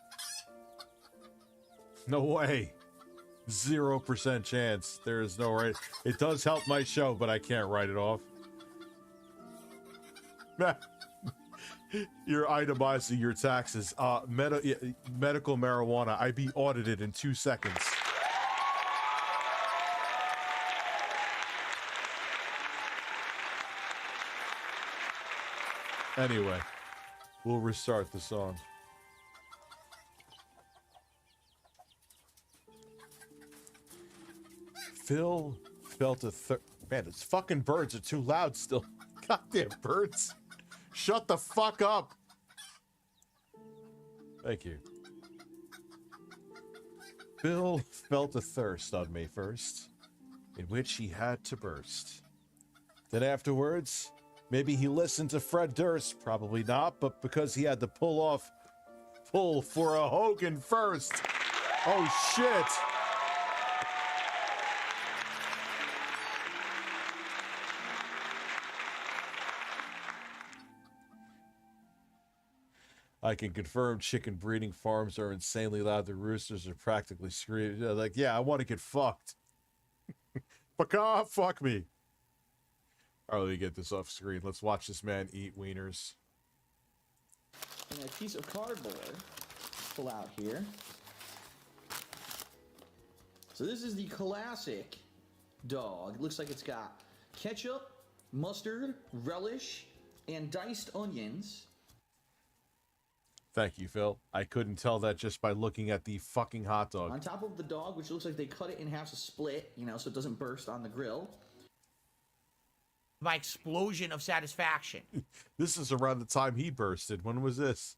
No way. 0% chance. There is no right. It does help my show, but I can't write it off. You're itemizing your taxes. Medical marijuana. I'd be audited in 2 seconds. Anyway, we'll restart the song. Phil felt a man, these fucking birds are too loud still. Goddamn birds. Shut the fuck up. Thank you. Phil felt a thirst on May 1st, in which he had to burst. Then afterwards, maybe he listened to Fred Durst. Probably not, but because he had to pull for a Hogan first. Oh shit. I can confirm chicken breeding farms are insanely loud. The roosters are practically screaming. Like, yeah, I want to get fucked. Fuck me. All right, let me get this off screen. Let's watch this man eat wieners. And a piece of cardboard pull out here. So this is the classic dog. Looks like it's got ketchup, mustard, relish, and diced onions. Thank you, Phil. I couldn't tell that just by looking at the fucking hot dog. On top of the dog, which looks like they cut it in half to split, you know, so it doesn't burst on the grill. My explosion of satisfaction. This is around the time he bursted. When was this?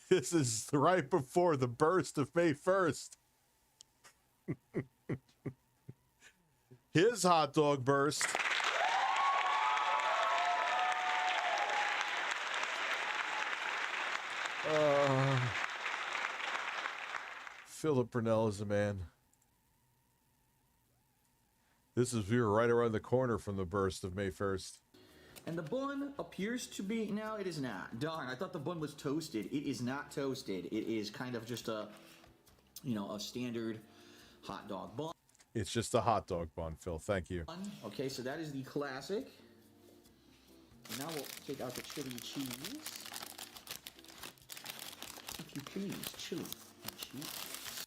This is right before the burst of May 1st. His hot dog burst. Philip Burnell is a man. We were right around the corner from the burst of May 1st. And the bun appears to be, no, it is not. Darn, I thought the bun was toasted. It is not toasted. It is kind of just a, you know, a standard hot dog bun. It's just a hot dog bun, Phil. Thank you. Okay, so that is the classic. And now we'll take out the chili cheese. If you please, chili cheese.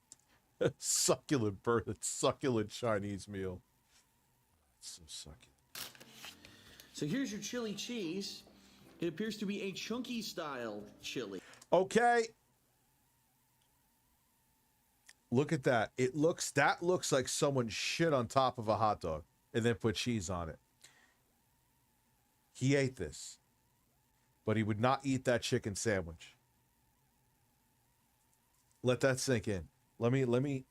Succulent Chinese meal. It's so succulent. So here's your chili cheese. It appears to be a chunky style chili. Okay. Look at that. That looks like someone shit on top of a hot dog and then put cheese on it. He ate this, but he would not eat that chicken sandwich. Let that sink in. Let me.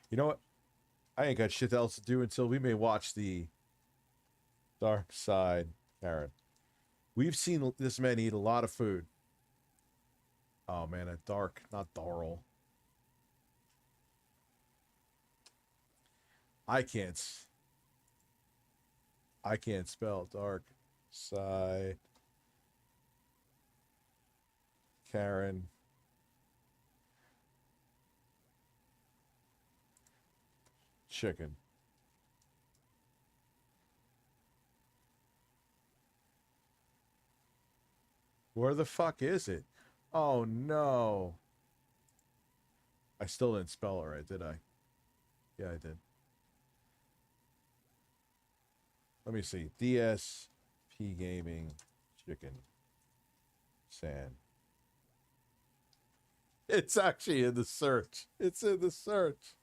You know what? I ain't got shit else to do until we may watch the Dark Side, Karen. We've seen this man eat a lot of food. Oh man, a dark, not Darl. I can't spell Dark Side. Karen. Chicken. Where the fuck is it? Oh no. I still didn't spell it right, did I? Yeah, I did. Let me see. DSP Gaming Chicken Sand. It's actually in the search. It's in the search.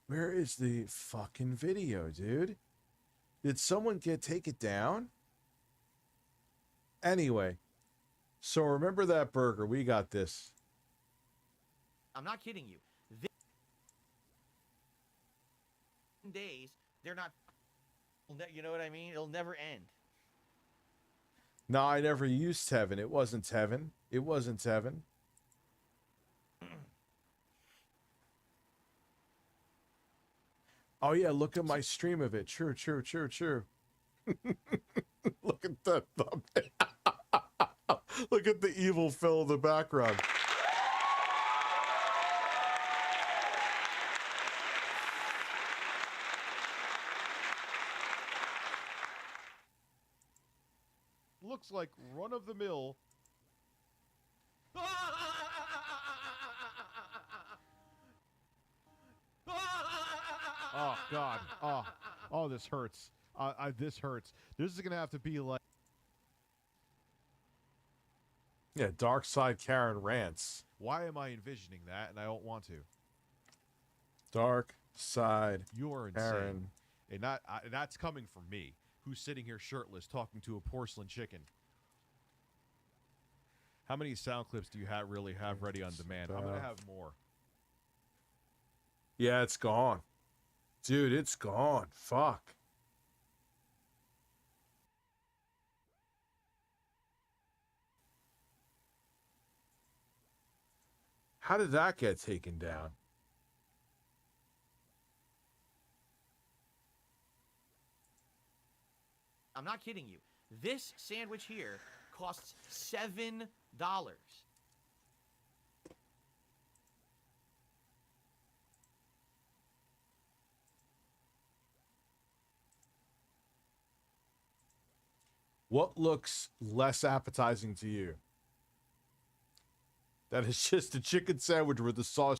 Where is the fucking video, dude? Did someone take it down? Anyway, so remember that burger. We got this. I'm not kidding you. Days, they're not, you know what I mean? It'll never end. No, I never used Tevin. It wasn't Tevin. It wasn't Tevin. Oh yeah, look at my stream of it. True. Look at that thumbnail. Look at the evil Phil in the background. Looks like run-of-the-mill. Oh God! Oh, this hurts. This hurts. This is gonna have to be like. Yeah, Dark Side Karen rants. Why am I envisioning that? And I don't want to. Dark Side. You are insane. Karen. And that's coming from me, who's sitting here shirtless talking to a porcelain chicken. How many sound clips do you really have ready on demand? I'm gonna have more. Yeah, it's gone. Dude, it's gone. Fuck. How did that get taken down? I'm not kidding you. This sandwich here costs $7. What looks less appetizing to you? That is just a chicken sandwich with the sauce.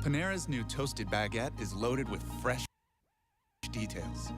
Panera's new toasted baguette is loaded with fresh details.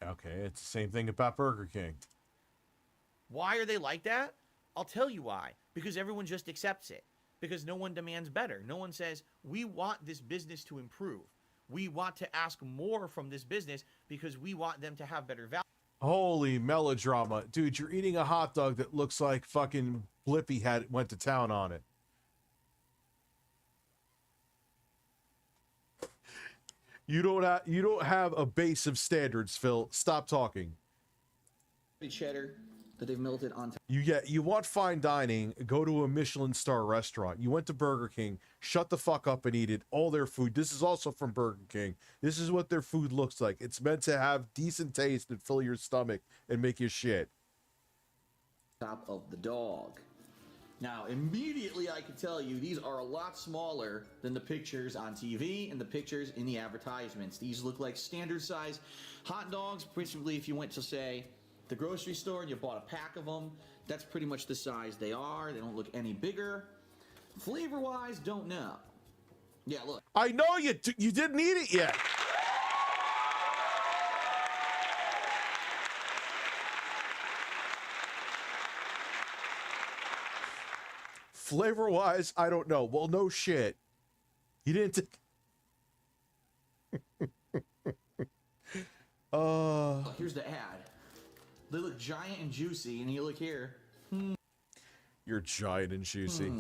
okay, it's the same thing about Burger King. Why are they like that? I'll tell you why. Because everyone just accepts it. Because no one demands better. No one says, we want this business to improve. We want to ask more from this business because we want them to have better value. Holy melodrama. Dude, you're eating a hot dog that looks like fucking Blippi went to town on it. You don't have a base of standards, Phil. Stop talking. Cheddar that they've melted on top. You want fine dining, go to a Michelin star restaurant. You went to Burger King, shut the fuck up and eat it. All their food. This is also from Burger King. This is what their food looks like. It's meant to have decent taste and fill your stomach and make you shit. Top of the dog. Now, immediately I can tell you these are a lot smaller than the pictures on TV and the pictures in the advertisements. These look like standard size hot dogs, principally if you went to, say, the grocery store and you bought a pack of them. That's pretty much the size they are. They don't look any bigger. Flavor-wise, don't know. Yeah, look. I know you didn't eat it yet. Flavor-wise, I don't know. Well, no shit. You didn't. Here's the ad. They look giant and juicy, and you look here. You're giant and juicy.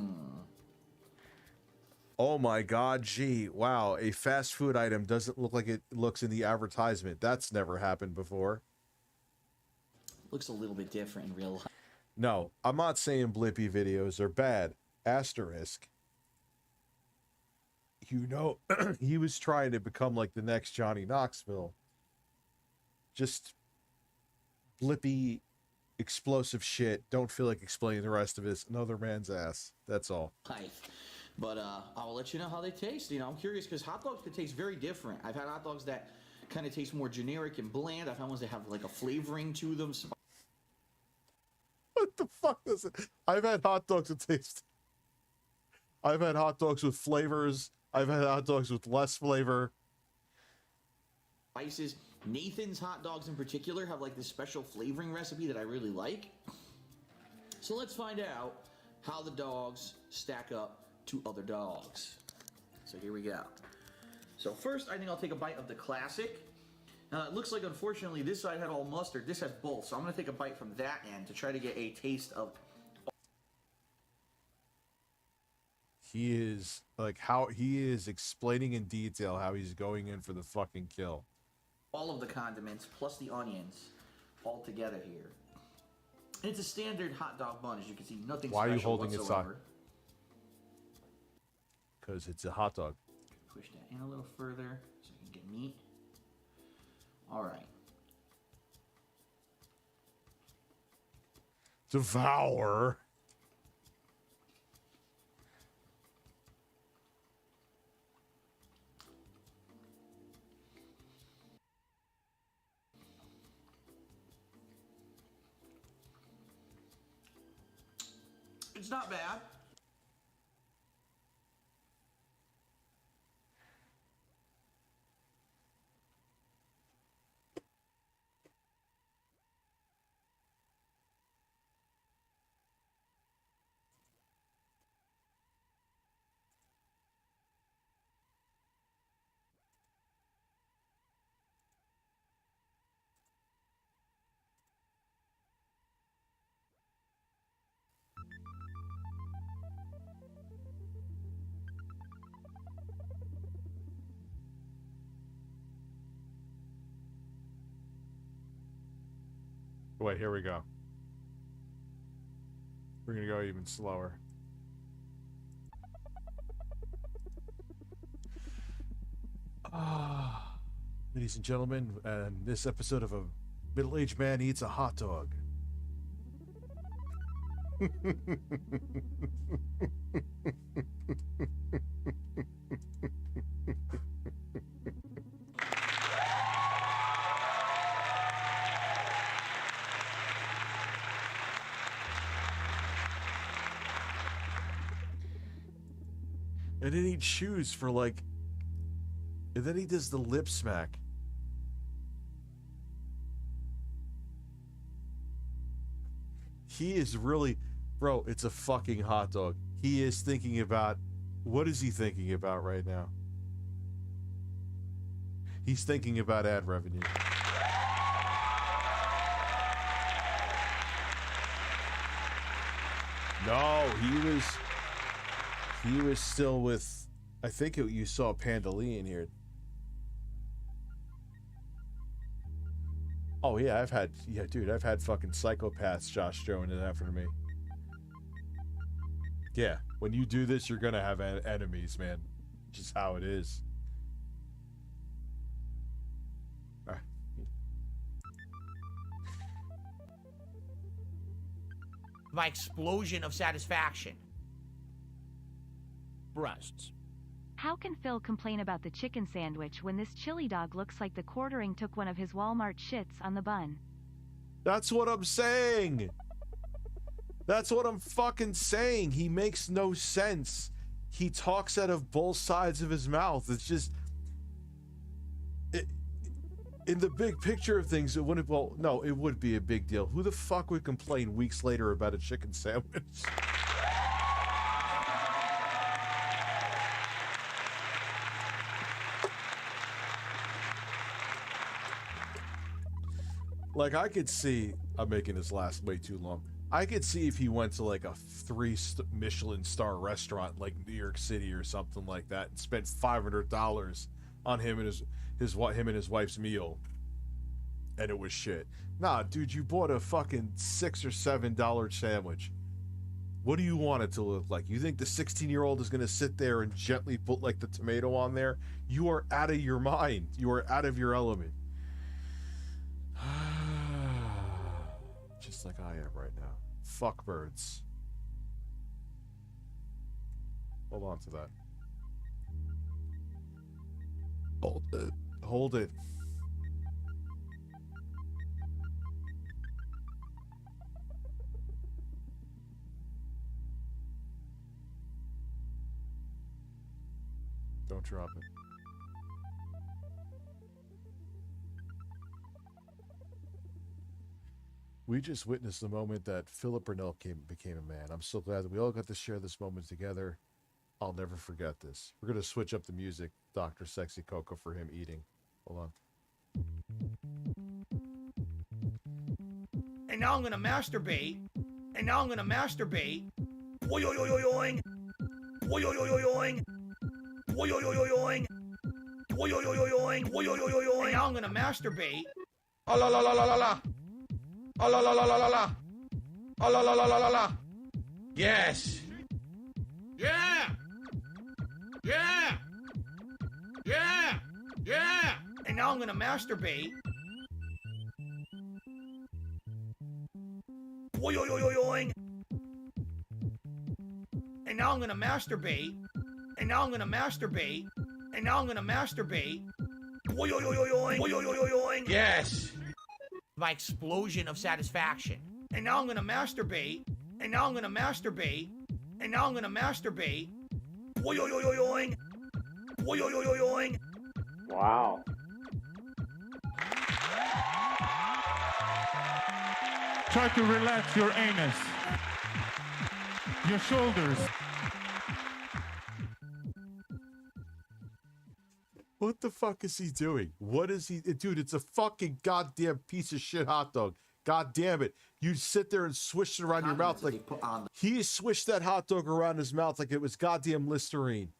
Oh my god, gee. Wow, a fast food item doesn't look like it looks in the advertisement. That's never happened before. Looks a little bit different in real life. No, I'm not saying Blippi videos are bad. Asterisk. You know, he was trying to become like the next Johnny Knoxville. Just Blippi, explosive shit. Don't feel like explaining the rest of it. It's another man's ass. That's all. But I'll let you know how they taste. You know, I'm curious because hot dogs can taste very different. I've had hot dogs that kind of taste more generic and bland. I've had ones that have like a flavoring to them. What the fuck is it? I've had hot dogs that taste. I've had hot dogs with flavors. I've had hot dogs with less flavor. Spices. Nathan's hot dogs in particular have like this special flavoring recipe that I really like. So let's find out how the dogs stack up to other dogs. So here we go. So first, I think I'll take a bite of the classic. Now it looks like, unfortunately, this side had all mustard. This has both. So I'm going to take a bite from that end to try to get a taste of. He is like how he is explaining in detail how he's going in for the fucking kill. All of the condiments plus the onions all together here. And it's a standard hot dog bun, as you can see. Nothing Why are you special holding it whatsoever. side? Because it's a hot dog. Push that in a little further so you can get meat. All right. Devour. It's not bad. Wait, here we go. We're gonna go even slower. Ladies and gentlemen, and this episode of A Middle-Aged Man Eats a Hot Dog. And then he chews for like, and then he does the lip smack. he is really, bro, it's a fucking hot dog. He is thinking about, what is he thinking about right now? He's thinking about ad revenue. No, he was still with, I think you saw Panda Lee in here. Oh yeah, I've had fucking psychopaths Josh Jones after me. Yeah, when you do this, you're gonna have enemies, man. Just how it is. My explosion of satisfaction. Breasts. How can Phil complain about the chicken sandwich when this chili dog looks like the quartering took one of his Walmart shits on the bun? That's what I'm saying. That's what I'm fucking saying. He makes no sense. He talks out of both sides of his mouth. It's just... in the big picture of things, it wouldn't... Well, no, it would be a big deal. Who the fuck would complain weeks later about a chicken sandwich? Like, I could see... I'm making this last way too long. I could see if he went to, like, a 3 Michelin star restaurant, like New York City or something like that, and spent $500 on him and his wife's meal, and it was shit. Nah, dude, you bought a fucking $6 or $7 sandwich. What do you want it to look like? You think the 16-year-old is going to sit there and gently put, like, the tomato on there? You are out of your mind. You are out of your element. Just like I am right now. Fuck birds. Hold on to that. Hold it. Hold it. Don't drop it. We just witnessed the moment that Philip Burnell became a man. I'm so glad that we all got to share this moment together. I'll never forget this. We're going to switch up the music, Dr. Sexy Coco, for him eating. Hold on. And now I'm gonna masturbate. And now I'm gonna masturbate. Boing. Boing. Boing. Boing. And now I'm gonna masturbate. Oh la la la la la la. Oh la la la la la la. Oh la la la la la la. Yes. Yeah. Yeah. Yeah. Yeah. And now I'm gonna masturbate. Boing. And now I'm gonna masturbate. And now I'm gonna masturbate. And now I'm gonna masturbate. Boing. Yes. My explosion of satisfaction. And now I'm gonna masturbate. And now I'm gonna masturbate. And now I'm gonna masturbate. Boing. Wow. Try to relax your anus, your shoulders. What the fuck is he doing? What is he... Dude, it's a fucking goddamn piece of shit hot dog. God damn it. You sit there and swish it around your mouth like... He swished that hot dog around his mouth like it was goddamn Listerine.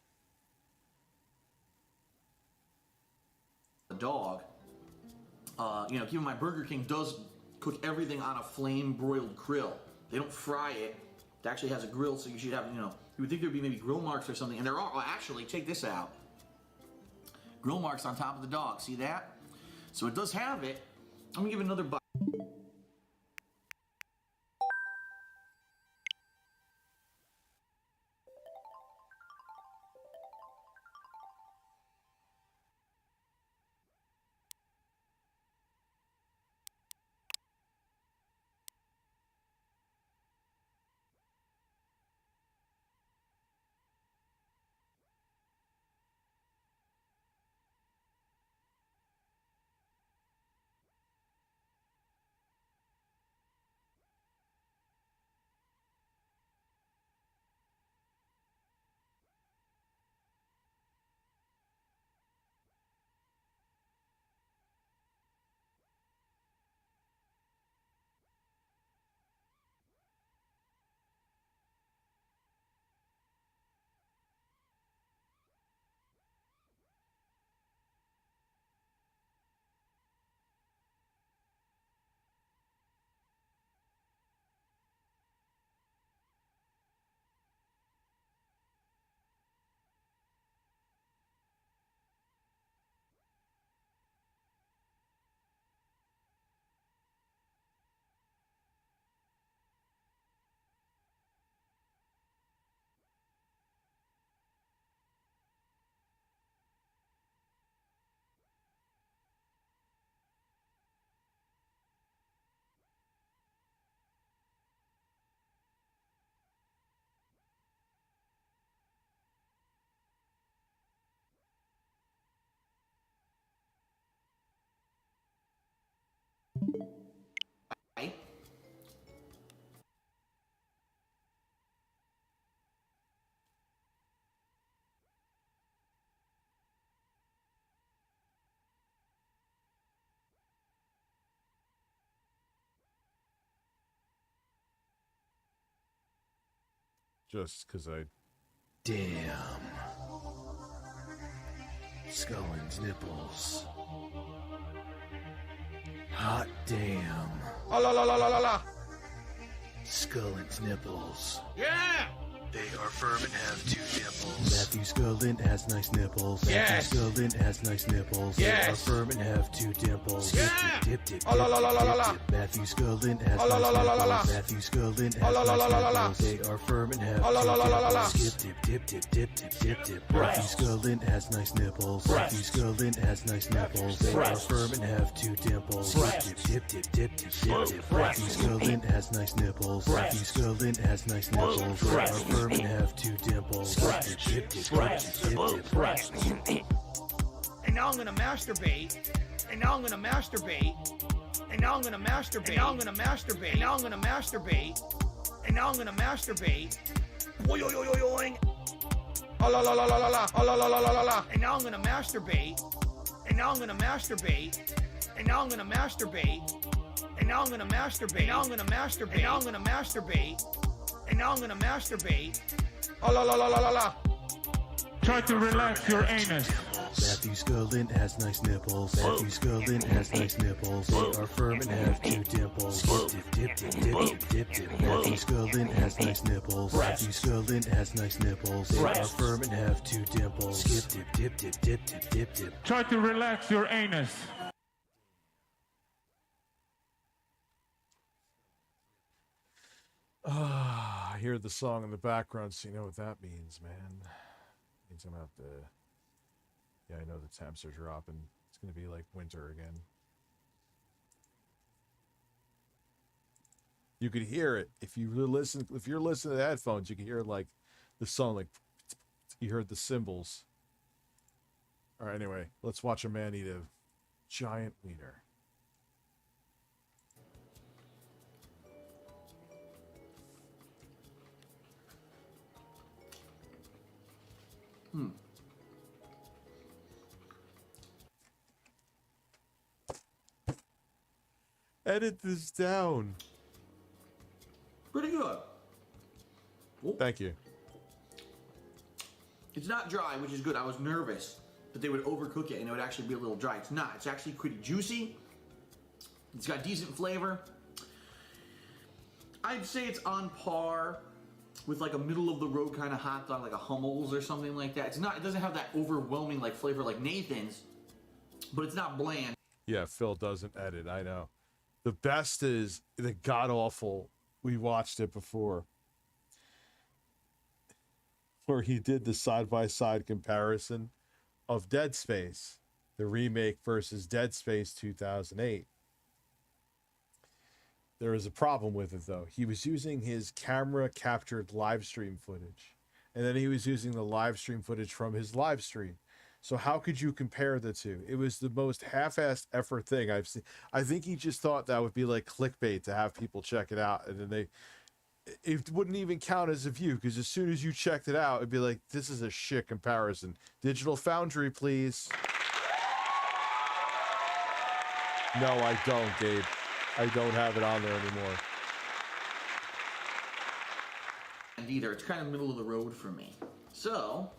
The dog. Keep in mind, Burger King does cook everything on a flame broiled grill. They don't fry it. It actually has a grill, so you should have, you would think there'd be maybe grill marks or something. And there are, actually, check this out. Grill marks on top of the dog. See that? So it does have it. I'm gonna give it another bite. just because I. Damn. Scullin's nipples. Hot damn. Oh, la la la la la la. Scullin's nipples. Yeah. They are firm and have 2 nipples. Matthew Scullin has nice nipples. Yes. Matthew Scullin has nice nipples. Yes. They are firm and have 2 dimples. Yeah. Dip, dip, dip, Oh, la la la la la la. dip, dip. Matthew Scullin has Oh, la la la la la la. nice nipples. Matthew Scullin Oh, has la la la la la la. nice nipples. They are firm and have Oh, la 2 la la la la la. dimples. Skip, dip, dip, dip, dip, dip, dip. Matthew Scullin has nice nipples. Matthew Scullin has nice nipples. They are firm and have 2 dimples. Dip, dip, dip, dip, dip, dip, dip. Matthew Scullin has nice nipples. Matthew Scullin has nice nipples. They are firm and have 2 dimples. Dip, dip, dip, dip, dip, dip. And now I'm gonna masturbate. And now I'm gonna masturbate. And now I'm gonna masturbate. And now I'm gonna masturbate. And now I'm gonna masturbate. And now I'm gonna masturbate. Oy, oy, oy, oy, oy. Oh, la la la la la la. Oh, la la la la la la. And now I'm gonna masturbate. And now I'm gonna masturbate. And now I'm gonna masturbate. And now I'm gonna masturbate. And now I'm gonna masturbate. And now I'm gonna masturbate. And now I'm gonna masturbate. Oh, la la la la la la. Try to relax your anus. Matthew Scullin has nice nipples. Matthew Scullin has nice nipples. They are firm and have 2 dimples. Dip, dip, dip, dip, dip, dip, dip. Matthew Scullin has nice nipples. Matthew Scullin has nice nipples. They are firm and have 2 dimples. Skip, dip, dip, dip, dip, dip, dip, dip. Try to relax your anus. I hear the song in the background, so you know what that means, man. Means I'm gonna have to. Yeah, I know the temps are dropping. It's gonna be like winter again. You could hear it if you listen. If you're listening to headphones, you can hear like the song, like you heard the cymbals. All right, anyway, let's watch a man eat a giant wiener. Edit this down. Pretty good. Thank you. It's not dry, which is good. I was nervous that they would overcook it and it would actually be a little dry. It's not. It's actually pretty juicy. It's got decent flavor. I'd say it's on par with like a middle of the road kind of hot dog, like a Hummel's or something like that. It's not. It doesn't have that overwhelming like flavor like Nathan's, but it's not bland. Yeah, Phil doesn't edit. I know. The best is the god awful. We watched it before, where he did the side-by-side comparison of Dead Space, the remake versus Dead Space 2008. There was a problem with it, though. He was using his camera-captured live stream footage, and then he was using the live stream footage from his live stream. So how could you compare the two? It was the most half-assed effort thing I've seen. I think he just thought that would be like clickbait to have people check it out, and then it wouldn't even count as a view, because as soon as you checked it out, it'd be like, this is a shit comparison. Digital Foundry, please. No, I don't, Gabe. I don't have it on there anymore. And either it's kind of middle of the road for me. So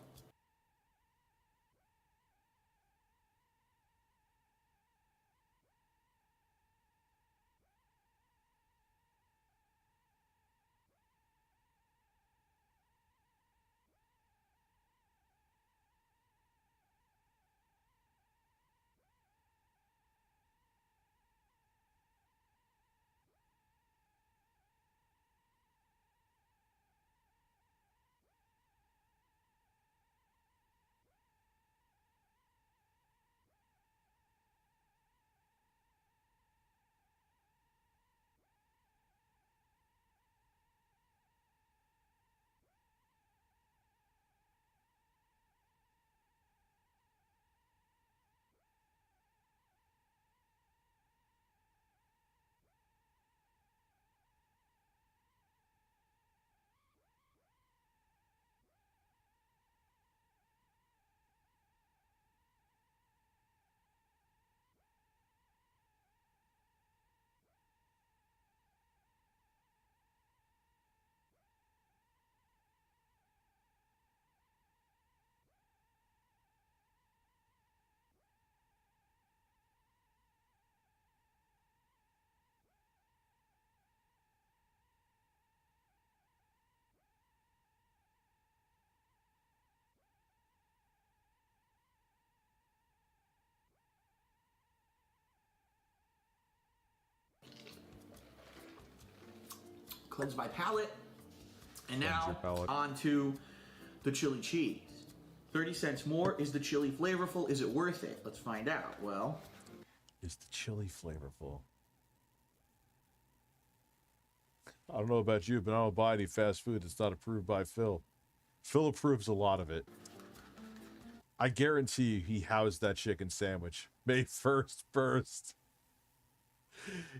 cleanse my palate. And Cleanse now your palate. on to the chili cheese. 30 cents more. Is the chili flavorful? Is it worth it? Let's find out. Well, Is the chili flavorful? I don't know about you, but I don't buy any fast food that's not approved by Phil. Phil approves a lot of it. I guarantee you he housed that chicken sandwich May 1st first.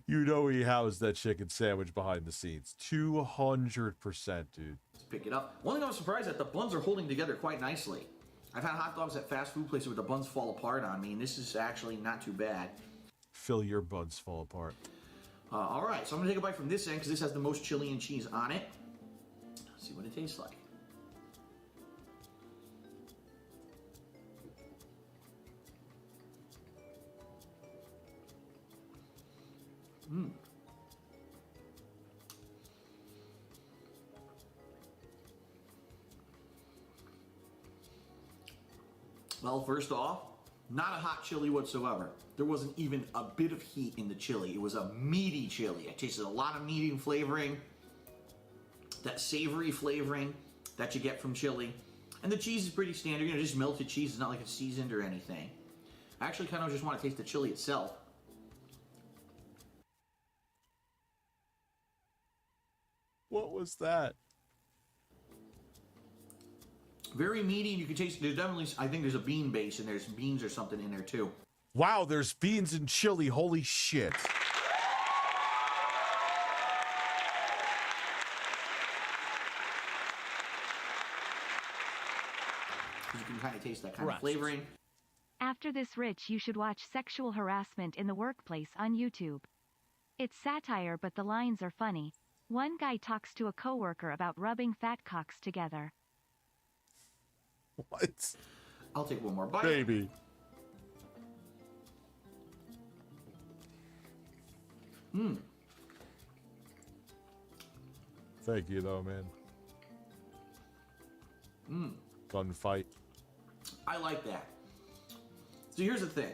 You know he housed that chicken sandwich behind the scenes. 200%, dude. let's pick it up. One thing I was surprised at, the buns are holding together quite nicely. I've had hot dogs at fast food places where the buns fall apart on me, and this is actually not too bad. Phil, your buns fall apart. All right, so I'm gonna take a bite from this end because this has the most chili and cheese on it. Let's see what it tastes like. Mmm. Well, first off, not a hot chili whatsoever. There wasn't even a bit of heat in the chili. It was a meaty chili. I tasted a lot of meat and flavoring, that savory flavoring that you get from chili. And the cheese is pretty standard, you know, just melted cheese. It's not like it's seasoned or anything. I actually kind of just want to taste the chili itself. What was that? Very meaty, and you can taste, there's definitely, I think there's a bean base, and there's beans or something in there too. Wow, there's beans and chili. Holy shit. You can kind of taste that kind of flavoring. After this, Rich, you should watch Sexual Harassment in the Workplace on YouTube. It's satire, but the lines are funny. One guy talks to a coworker about rubbing fat cocks together. What? I'll take one more bite. Baby. Mmm. Thank you, though, man. Mmm. Gunfight. I like that. So here's the thing.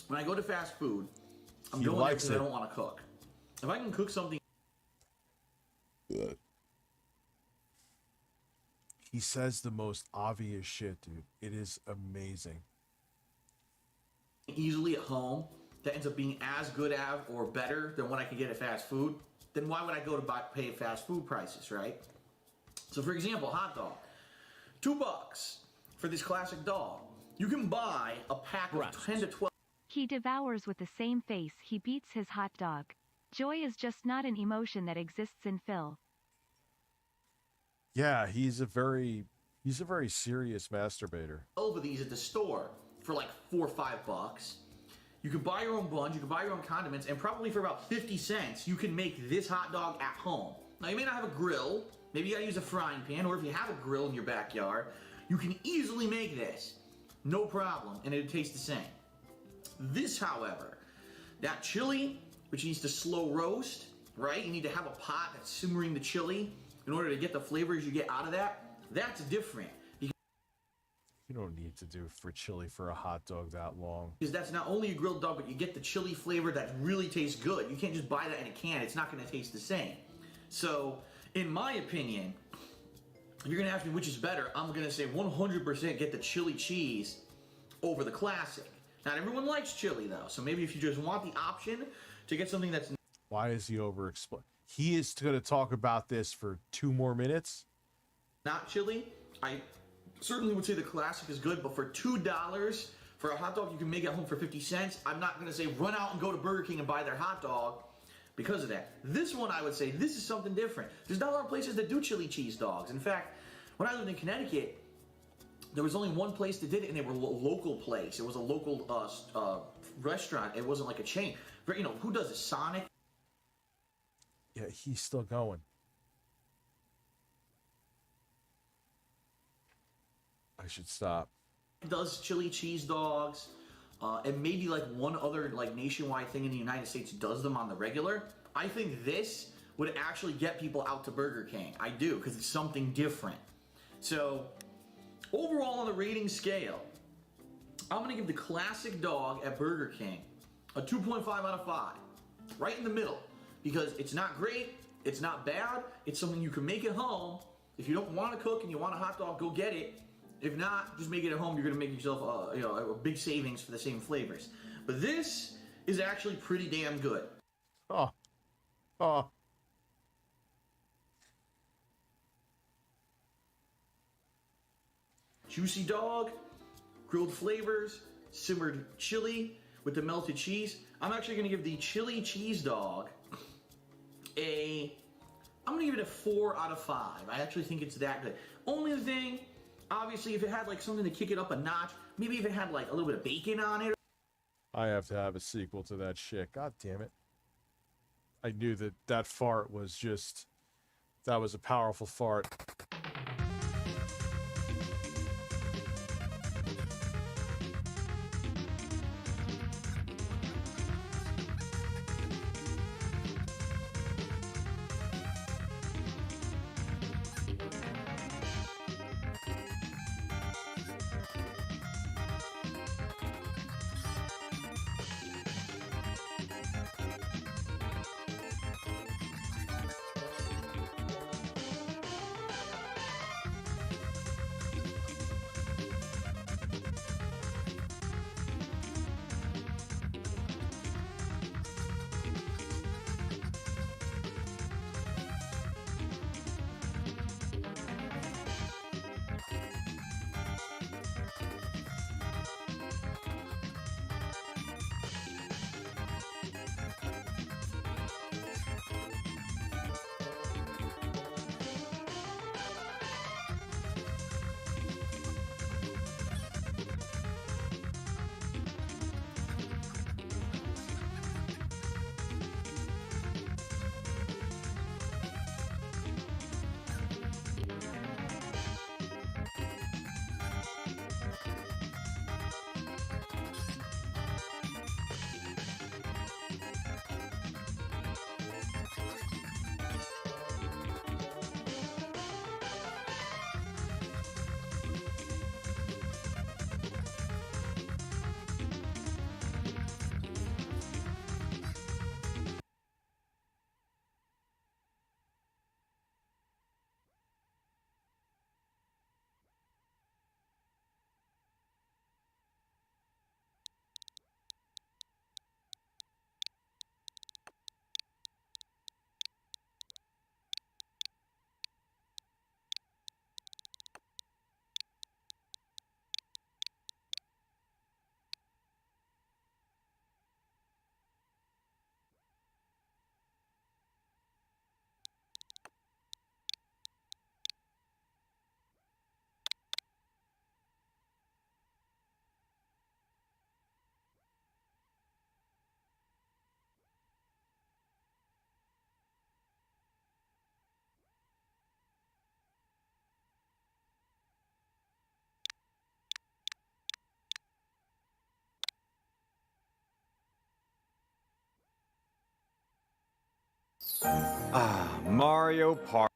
When I go to fast food, I'm He going there likes because I it. don't want to cook. If I can cook something He says the most obvious shit, dude. It is amazing. easily at home that ends up being as good as or better than what I could get at fast food, then why would I go to pay fast food prices, right? So for example, hot dog, $2 for this classic dog. You can buy a pack of 10 to 12. He devours with the same face he beats his hot dog. Joy is just not an emotion that exists in Phil. Yeah, he's a very serious masturbator. 12 of these at the store for like $4 or $5. You can buy your own buns, you can buy your own condiments, and probably for about 50 cents, you can make this hot dog at home. Now, you may not have a grill, maybe you gotta use a frying pan, or if you have a grill in your backyard, you can easily make this. No problem, and it'll taste the same. This, however, that chili, which needs to slow roast, right? You need to have a pot that's simmering the chili in order to get the flavors you get out of that. That's different. You don't need to do for chili for a hot dog that long. Because that's not only a grilled dog, but you get the chili flavor that really tastes good. You can't just buy that in a can. It's not going to taste the same. So, in my opinion, you're going to ask me which is better. I'm going to say 100% get the chili cheese over the classic. Not everyone likes chili, though. So maybe if you just want the option to get something that's... Why is he over-explain? He is going to talk about this for 2 more minutes? not chili, I certainly would say the classic is good, but for $2 for a hot dog you can make at home for 50 cents, I'm not going to say run out and go to Burger King and buy their hot dog because of that. This one, I would say, this is something different. There's not a lot of places that do chili cheese dogs. In fact, when I lived in Connecticut, there was only one place that did it, and they were a local place. It was a local restaurant. It wasn't like a chain. You know, who does it? Sonic? Yeah, he's still going. I should stop. Does chili cheese dogs, and maybe like one other like nationwide thing in the United States does them on the regular. I think this would actually get people out to Burger King. I do, because it's something different. So overall on the rating scale, I'm gonna give the classic dog at Burger King a 2.5 out of 5. Right in the middle, because it's not great, It's not bad. It's something you can make at home. If you don't want to cook and you want a hot dog, go get it. If not, just make it at home. You're gonna make yourself a big savings for the same flavors. But this is actually pretty damn good. Oh. Oh. Juicy dog, grilled flavors, simmered chili with the melted cheese. I'm actually gonna give the chili cheese dog I'm gonna give it a 4 out of 5. I actually think it's that good. Only thing, obviously, if it had like something to kick it up a notch, maybe if it had like a little bit of bacon on it. I have to have a sequel to that shit. God damn it. I knew that fart was just... That was a powerful fart. Mario Party.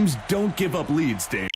teams don't give up leads, Dave.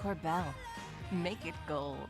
Corbel. Make it gold.